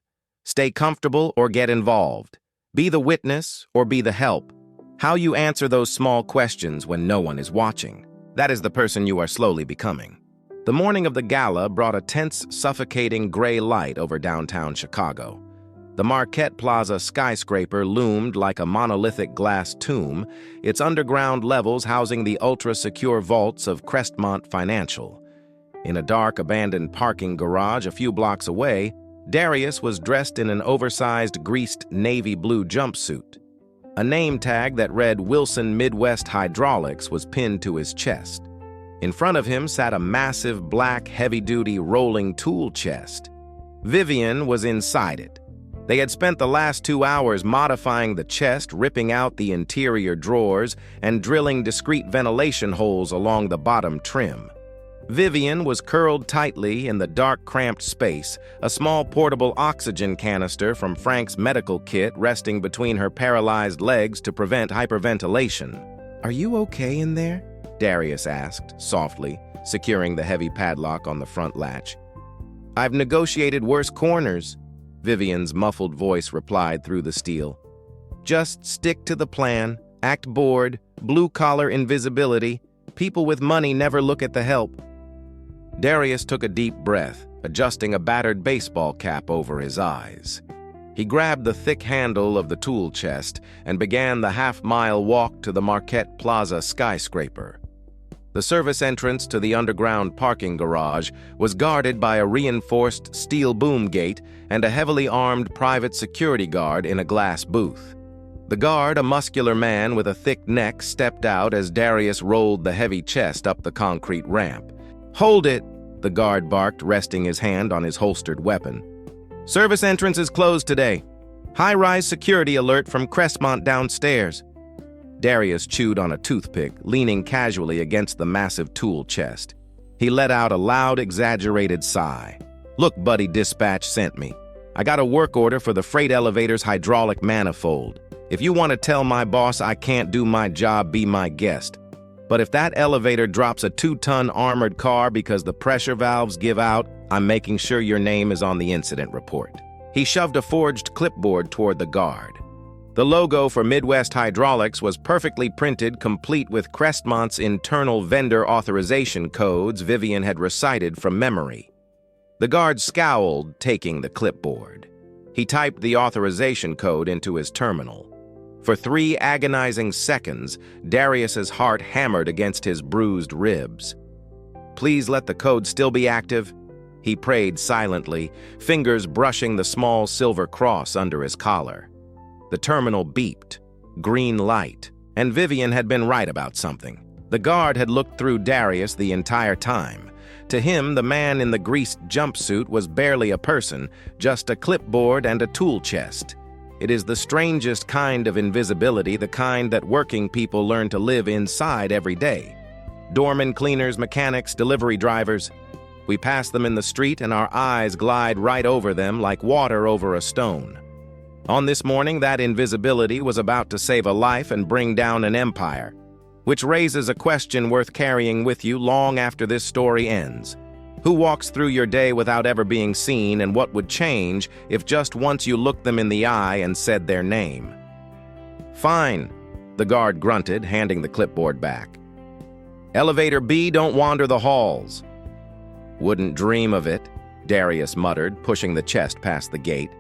Stay comfortable or get involved. Be the witness or be the help. How you answer those small questions when no one is watching. That is the person you are slowly becoming. The morning of the gala brought a tense, suffocating gray light over downtown Chicago. The Marquette Plaza skyscraper loomed like a monolithic glass tomb, its underground levels housing the ultra-secure vaults of Crestmont Financial. In a dark, abandoned parking garage a few blocks away, Darius was dressed in an oversized, greased navy blue jumpsuit. A name tag that read Wilson Midwest Hydraulics was pinned to his chest. In front of him sat a massive, black, heavy-duty rolling tool chest. Vivian was inside it. They had spent the last 2 hours modifying the chest, ripping out the interior drawers, and drilling discreet ventilation holes along the bottom trim. Vivian was curled tightly in the dark, cramped space, a small portable oxygen canister from Frank's medical kit resting between her paralyzed legs to prevent hyperventilation. "Are you okay in there?" Darius asked, softly, securing the heavy padlock on the front latch. "I've negotiated worse corners," Vivian's muffled voice replied through the steel. "Just stick to the plan, act bored, blue-collar invisibility. People with money never look at the help." Darius took a deep breath, adjusting a battered baseball cap over his eyes. He grabbed the thick handle of the tool chest and began the half-mile walk to the Marquette Plaza skyscraper. The service entrance to the underground parking garage was guarded by a reinforced steel boom gate and a heavily armed private security guard in a glass booth. The guard, a muscular man with a thick neck, stepped out as Darius rolled the heavy chest up the concrete ramp. "Hold it," the guard barked, resting his hand on his holstered weapon. "Service entrance is closed today. High-rise security alert from Crestmont downstairs." Darius chewed on a toothpick, leaning casually against the massive tool chest. He let out a loud, exaggerated sigh. "Look, buddy, dispatch sent me. I got a work order for the freight elevator's hydraulic manifold. If you want to tell my boss I can't do my job, be my guest. But if that elevator drops a 2-ton armored car because the pressure valves give out, I'm making sure your name is on the incident report." He shoved a forged clipboard toward the guard. The logo for Midwest Hydraulics was perfectly printed, complete with Crestmont's internal vendor authorization codes Vivian had recited from memory. The guard scowled, taking the clipboard. He typed the authorization code into his terminal. For 3 agonizing seconds, Darius's heart hammered against his bruised ribs. "Please let the code still be active," he prayed silently, fingers brushing the small silver cross under his collar. The terminal beeped. Green light. And Vivian had been right about something. The guard had looked through Darius the entire time. To him, the man in the greased jumpsuit was barely a person, just a clipboard and a tool chest. It is the strangest kind of invisibility, the kind that working people learn to live inside every day. Doormen, cleaners, mechanics, delivery drivers. We pass them in the street and our eyes glide right over them like water over a stone. On this morning, that invisibility was about to save a life and bring down an empire. Which raises a question worth carrying with you long after this story ends. Who walks through your day without ever being seen, and what would change if just once you looked them in the eye and said their name? "Fine," the guard grunted, handing the clipboard back. "Elevator B, don't wander the halls." "Wouldn't dream of it," Darius muttered, pushing the chest past the gate.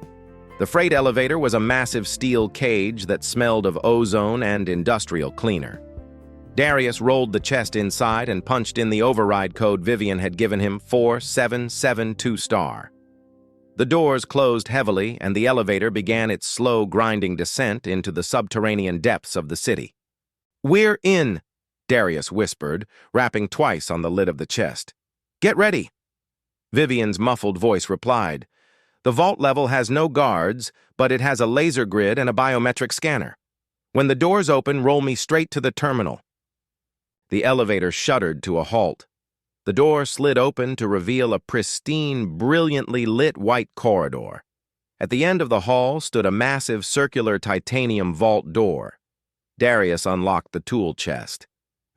The freight elevator was a massive steel cage that smelled of ozone and industrial cleaner. Darius rolled the chest inside and punched in the override code Vivian had given him, 4772 *. The doors closed heavily, and the elevator began its slow, grinding descent into the subterranean depths of the city. "We're in," Darius whispered, rapping twice on the lid of the chest. "Get ready." Vivian's muffled voice replied, "The vault level has no guards, but it has a laser grid and a biometric scanner. When the doors open, roll me straight to the terminal." The elevator shuddered to a halt. The door slid open to reveal a pristine, brilliantly lit white corridor. At the end of the hall stood a massive circular titanium vault door. Darius unlocked the tool chest.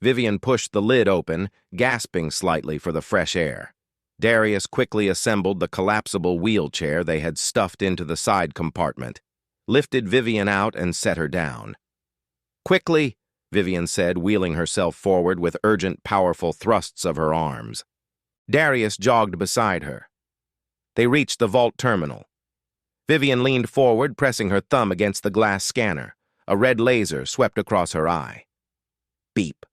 Vivian pushed the lid open, gasping slightly for the fresh air. Darius quickly assembled the collapsible wheelchair they had stuffed into the side compartment, lifted Vivian out and set her down. "Quickly," Vivian said, wheeling herself forward with urgent, powerful thrusts of her arms. Darius jogged beside her. They reached the vault terminal. Vivian leaned forward, pressing her thumb against the glass scanner. A red laser swept across her eye. Beep.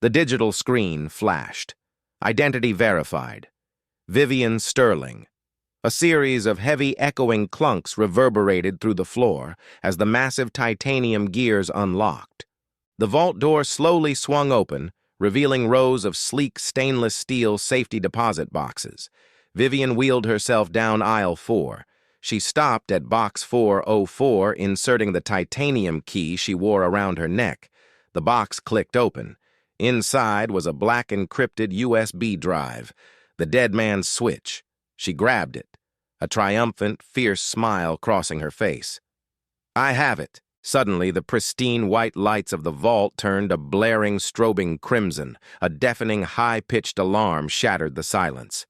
The digital screen flashed. Identity verified. Vivian Sterling. A series of heavy, echoing clunks reverberated through the floor as the massive titanium gears unlocked. The vault door slowly swung open, revealing rows of sleek stainless steel safety deposit boxes. Vivian wheeled herself down aisle 4. She stopped at box 404, inserting the titanium key she wore around her neck. The box clicked open. Inside was a black encrypted USB drive, the dead man's switch. She grabbed it, a triumphant, fierce smile crossing her face. "I have it." Suddenly, the pristine white lights of the vault turned a blaring, strobing crimson. A deafening, high-pitched alarm shattered the silence.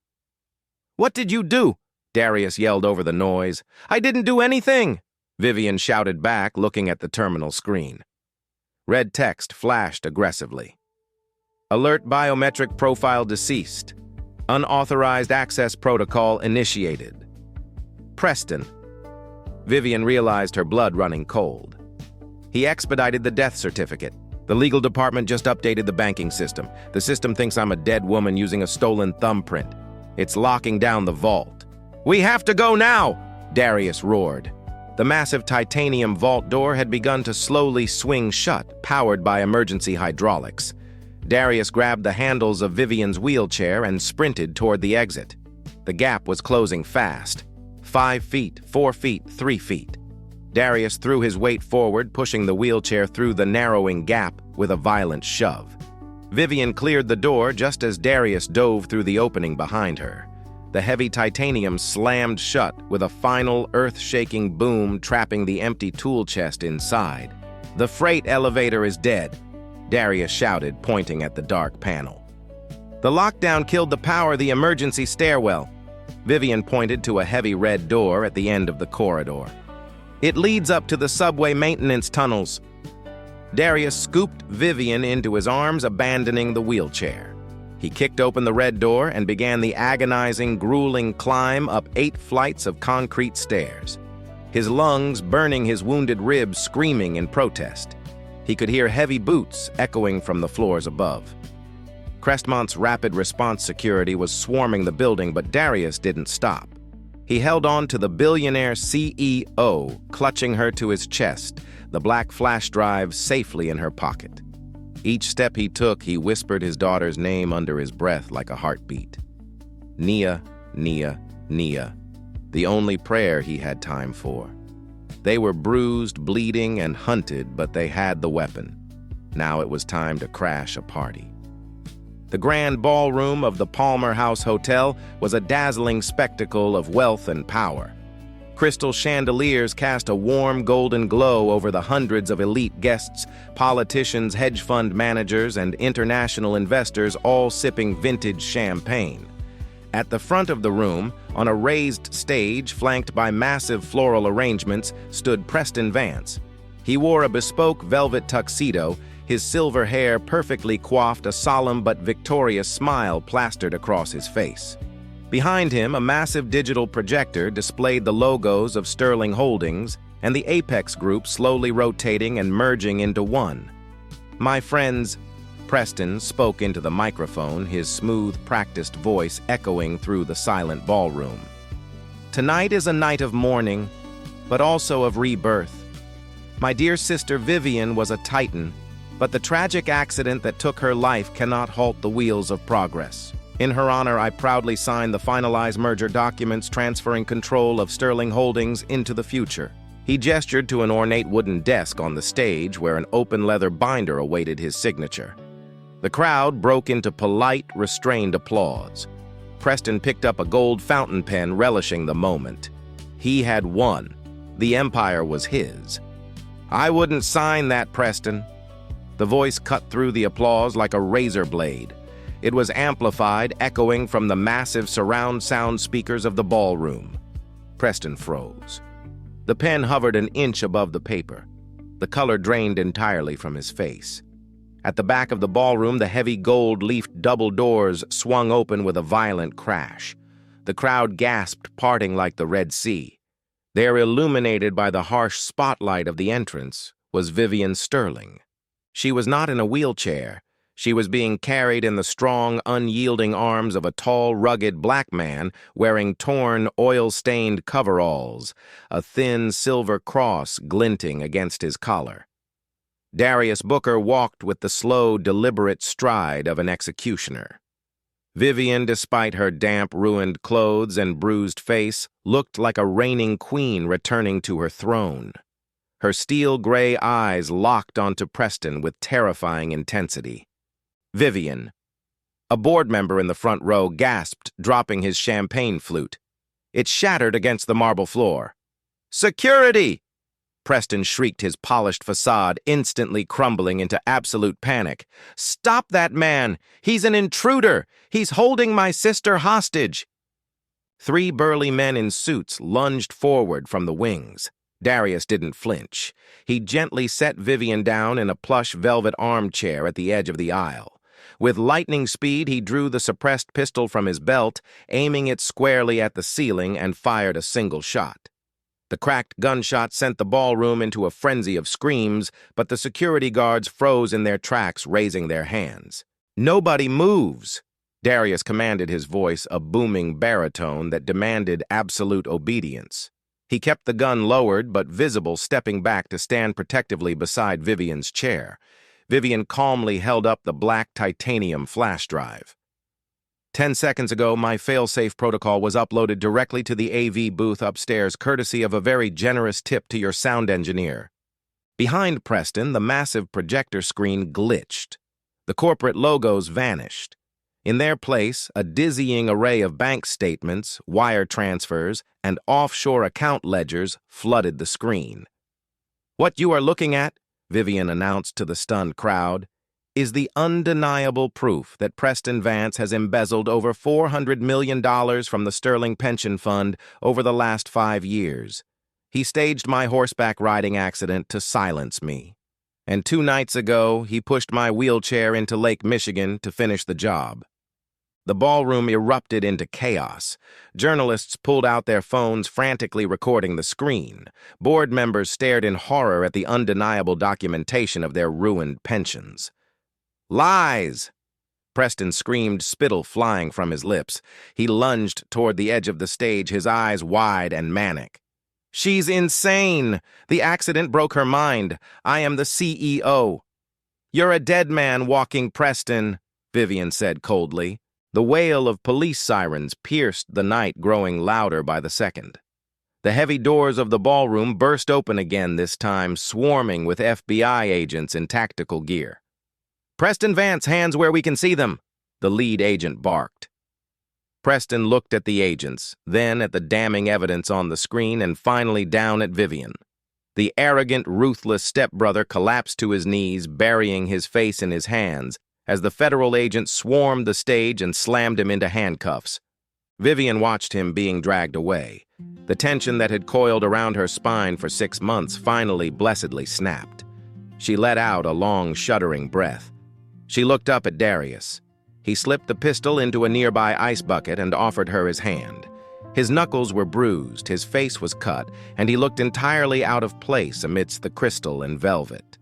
"What did you do?" Darius yelled over the noise. "I didn't do anything!" Vivian shouted back, looking at the terminal screen. Red text flashed aggressively. "Alert biometric profile deceased. Unauthorized access protocol initiated. Preston." Vivian realized her blood running cold. "He expedited the death certificate. The legal department just updated the banking system. The system thinks I'm a dead woman using a stolen thumbprint. It's locking down the vault." "We have to go now!" Darius roared. The massive titanium vault door had begun to slowly swing shut, powered by emergency hydraulics. Darius grabbed the handles of Vivian's wheelchair and sprinted toward the exit. The gap was closing fast. 5 feet, 4 feet, 3 feet. Darius threw his weight forward, pushing the wheelchair through the narrowing gap with a violent shove. Vivian cleared the door just as Darius dove through the opening behind her. The heavy titanium slammed shut with a final earth-shaking boom, trapping the empty tool chest inside. "The freight elevator is dead," Darius shouted, pointing at the dark panel. "The lockdown killed the power of the emergency stairwell." Vivian pointed to a heavy red door at the end of the corridor. "It leads up to the subway maintenance tunnels." Darius scooped Vivian into his arms, abandoning the wheelchair. He kicked open the red door and began the agonizing, grueling climb up 8 flights of concrete stairs. His lungs burning his wounded ribs, screaming in protest. He could hear heavy boots echoing from the floors above. Crestmont's rapid response security was swarming the building, but Darius didn't stop. He held on to the billionaire CEO, clutching her to his chest, the black flash drive safely in her pocket. Each step he took, he whispered his daughter's name under his breath like a heartbeat. Nia, Nia, Nia, the only prayer he had time for. They were bruised, bleeding, and hunted, but they had the weapon. Now it was time to crash a party. The grand ballroom of the Palmer House Hotel was a dazzling spectacle of wealth and power. Crystal chandeliers cast a warm golden glow over the hundreds of elite guests, politicians, hedge fund managers, and international investors, all sipping vintage champagne. At the front of the room, on a raised stage flanked by massive floral arrangements, stood Preston Vance. He wore a bespoke velvet tuxedo, his silver hair perfectly coiffed, a solemn but victorious smile plastered across his face. Behind him, a massive digital projector displayed the logos of Sterling Holdings and the Apex Group slowly rotating and merging into one. "My friends," Preston spoke into the microphone, his smooth, practiced voice echoing through the silent ballroom. "Tonight is a night of mourning, but also of rebirth. My dear sister Vivian was a titan, but the tragic accident that took her life cannot halt the wheels of progress. In her honor, I proudly sign the finalized merger documents transferring control of Sterling Holdings into the future." He gestured to an ornate wooden desk on the stage where an open leather binder awaited his signature. The crowd broke into polite, restrained applause. Preston picked up a gold fountain pen, relishing the moment. He had won. The empire was his. "I wouldn't sign that, Preston." The voice cut through the applause like a razor blade. It was amplified, echoing from the massive surround sound speakers of the ballroom. Preston froze. The pen hovered an inch above the paper. The color drained entirely from his face. At the back of the ballroom, the heavy gold-leafed double doors swung open with a violent crash. The crowd gasped, parting like the Red Sea. There, illuminated by the harsh spotlight of the entrance, was Vivian Sterling. She was not in a wheelchair. She was being carried in the strong, unyielding arms of a tall, rugged black man wearing torn, oil-stained coveralls, a thin silver cross glinting against his collar. Darius Booker walked with the slow, deliberate stride of an executioner. Vivian, despite her damp, ruined clothes and bruised face, looked like a reigning queen returning to her throne. Her steel-gray eyes locked onto Preston with terrifying intensity. "Vivian." A board member in the front row gasped, dropping his champagne flute. It shattered against the marble floor. "Security!" Preston shrieked, his polished facade instantly crumbling into absolute panic. "Stop that man! He's an intruder! He's holding my sister hostage!" 3 burly men in suits lunged forward from the wings. Darius didn't flinch. He gently set Vivian down in a plush velvet armchair at the edge of the aisle. With lightning speed, he drew the suppressed pistol from his belt, aiming it squarely at the ceiling, and fired a single shot. The cracked gunshot sent the ballroom into a frenzy of screams, but the security guards froze in their tracks, raising their hands. "Nobody moves!" Darius commanded, his voice a booming baritone that demanded absolute obedience. He kept the gun lowered but visible, stepping back to stand protectively beside Vivian's chair. Vivian calmly held up the black titanium flash drive. 10 seconds ago, my fail-safe protocol was uploaded directly to the AV booth upstairs, courtesy of a very generous tip to your sound engineer. Behind Preston, the massive projector screen glitched. The corporate logos vanished. In their place, a dizzying array of bank statements, wire transfers, and offshore account ledgers flooded the screen. "What you are looking at," Vivian announced to the stunned crowd, "is the undeniable proof that Preston Vance has embezzled over $400 million from the Sterling Pension Fund over the last 5 years. He staged my horseback riding accident to silence me. And 2 nights ago, he pushed my wheelchair into Lake Michigan to finish the job." The ballroom erupted into chaos. Journalists pulled out their phones, frantically recording the screen. Board members stared in horror at the undeniable documentation of their ruined pensions. "Lies!" Preston screamed, spittle flying from his lips. He lunged toward the edge of the stage, his eyes wide and manic. "She's insane! The accident broke her mind. I am the CEO." "You're a dead man walking, Preston," Vivian said coldly. The wail of police sirens pierced the night, growing louder by the second. The heavy doors of the ballroom burst open again, this time swarming with FBI agents in tactical gear. "Preston Vance, hands where we can see them," the lead agent barked. Preston looked at the agents, then at the damning evidence on the screen, and finally down at Vivian. The arrogant, ruthless stepbrother collapsed to his knees, burying his face in his hands, as the federal agent swarmed the stage and slammed him into handcuffs. Vivian watched him being dragged away. The tension that had coiled around her spine for 6 months finally blessedly snapped. She let out a long, shuddering breath. She looked up at Darius. He slipped the pistol into a nearby ice bucket and offered her his hand. His knuckles were bruised, his face was cut, and he looked entirely out of place amidst the crystal and velvet.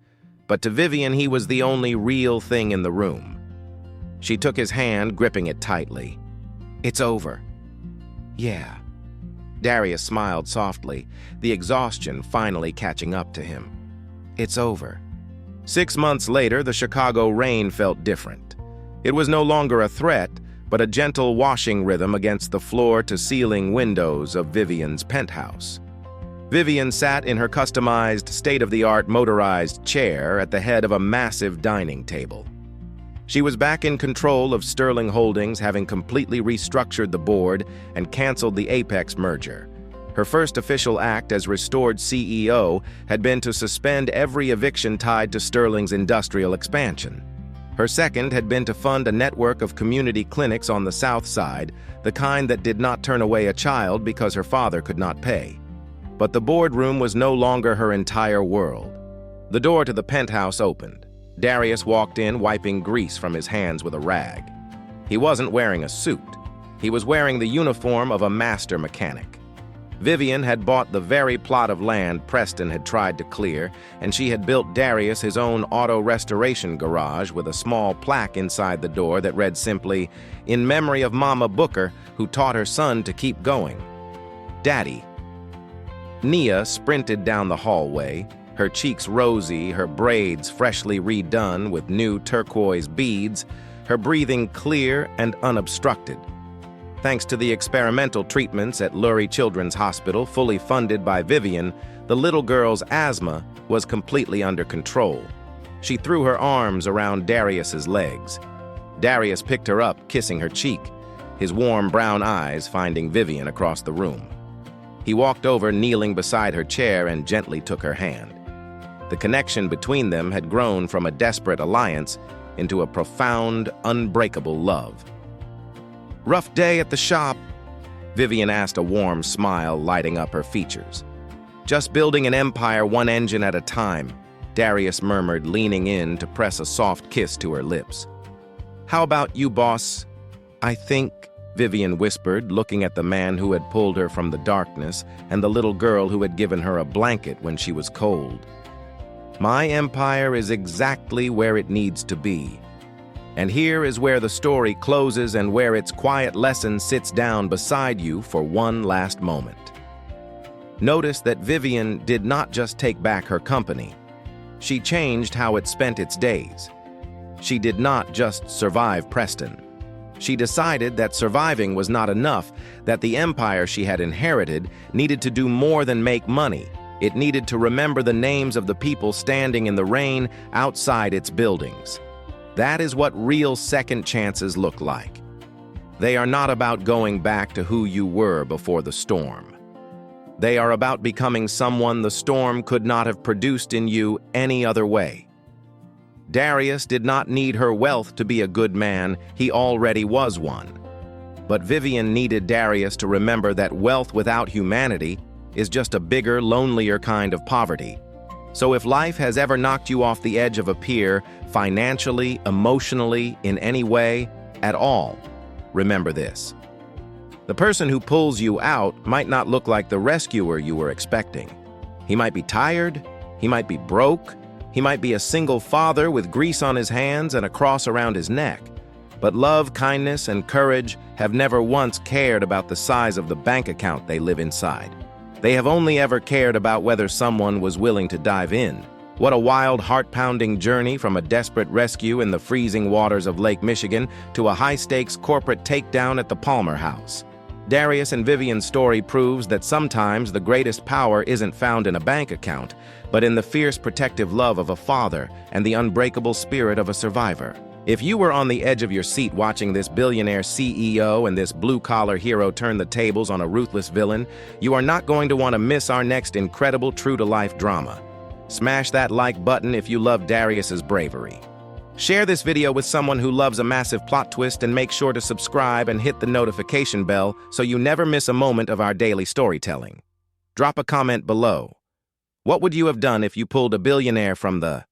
But to Vivian, he was the only real thing in the room. She took his hand, gripping it tightly. "It's over." "Yeah." Darius smiled softly, the exhaustion finally catching up to him. "It's over." 6 months later, the Chicago rain felt different. It was no longer a threat, but a gentle washing rhythm against the floor-to-ceiling windows of Vivian's penthouse. Vivian sat in her customized, state-of-the-art motorized chair at the head of a massive dining table. She was back in control of Sterling Holdings, having completely restructured the board and canceled the Apex merger. Her first official act as restored CEO had been to suspend every eviction tied to Sterling's industrial expansion. Her second had been to fund a network of community clinics on the South Side, the kind that did not turn away a child because her father could not pay. But the boardroom was no longer her entire world. The door to the penthouse opened. Darius walked in, wiping grease from his hands with a rag. He wasn't wearing a suit. He was wearing the uniform of a master mechanic. Vivian had bought the very plot of land Preston had tried to clear, and she had built Darius his own auto restoration garage with a small plaque inside the door that read simply, "In memory of Mama Booker, who taught her son to keep going." "Daddy." Nia sprinted down the hallway, her cheeks rosy, her braids freshly redone with new turquoise beads, her breathing clear and unobstructed. Thanks to the experimental treatments at Lurie Children's Hospital, fully funded by Vivian, the little girl's asthma was completely under control. She threw her arms around Darius's legs. Darius picked her up, kissing her cheek, his warm brown eyes finding Vivian across the room. He walked over, kneeling beside her chair, and gently took her hand. The connection between them had grown from a desperate alliance into a profound, unbreakable love. "Rough day at the shop?" Vivian asked, a warm smile lighting up her features. "Just building an empire one engine at a time," Darius murmured, leaning in to press a soft kiss to her lips. "How about you, boss?" "I think," Vivian whispered, looking at the man who had pulled her from the darkness and the little girl who had given her a blanket when she was cold. "My empire is exactly where it needs to be. And here is where the story closes and where its quiet lesson sits down beside you for one last moment." Notice that Vivian did not just take back her company. She changed how it spent its days. She did not just survive Preston. She decided that surviving was not enough, that the empire she had inherited needed to do more than make money. It needed to remember the names of the people standing in the rain outside its buildings. That is what real second chances look like. They are not about going back to who you were before the storm. They are about becoming someone the storm could not have produced in you any other way. Darius did not need her wealth to be a good man, he already was one. But Vivian needed Darius to remember that wealth without humanity is just a bigger, lonelier kind of poverty. So if life has ever knocked you off the edge of a pier, financially, emotionally, in any way, at all, remember this. The person who pulls you out might not look like the rescuer you were expecting. He might be tired, he might be broke, he might be a single father with grease on his hands and a cross around his neck. But love, kindness, and courage have never once cared about the size of the bank account they live inside. They have only ever cared about whether someone was willing to dive in. What a wild, heart-pounding journey from a desperate rescue in the freezing waters of Lake Michigan to a high-stakes corporate takedown at the Palmer House. Darius and Vivian's story proves that sometimes the greatest power isn't found in a bank account, but in the fierce protective love of a father and the unbreakable spirit of a survivor. If you were on the edge of your seat watching this billionaire CEO and this blue-collar hero turn the tables on a ruthless villain, you are not going to want to miss our next incredible true-to-life drama. Smash that like button if you love Darius's bravery. Share this video with someone who loves a massive plot twist, and make sure to subscribe and hit the notification bell so you never miss a moment of our daily storytelling. Drop a comment below. What would you have done if you pulled a billionaire from the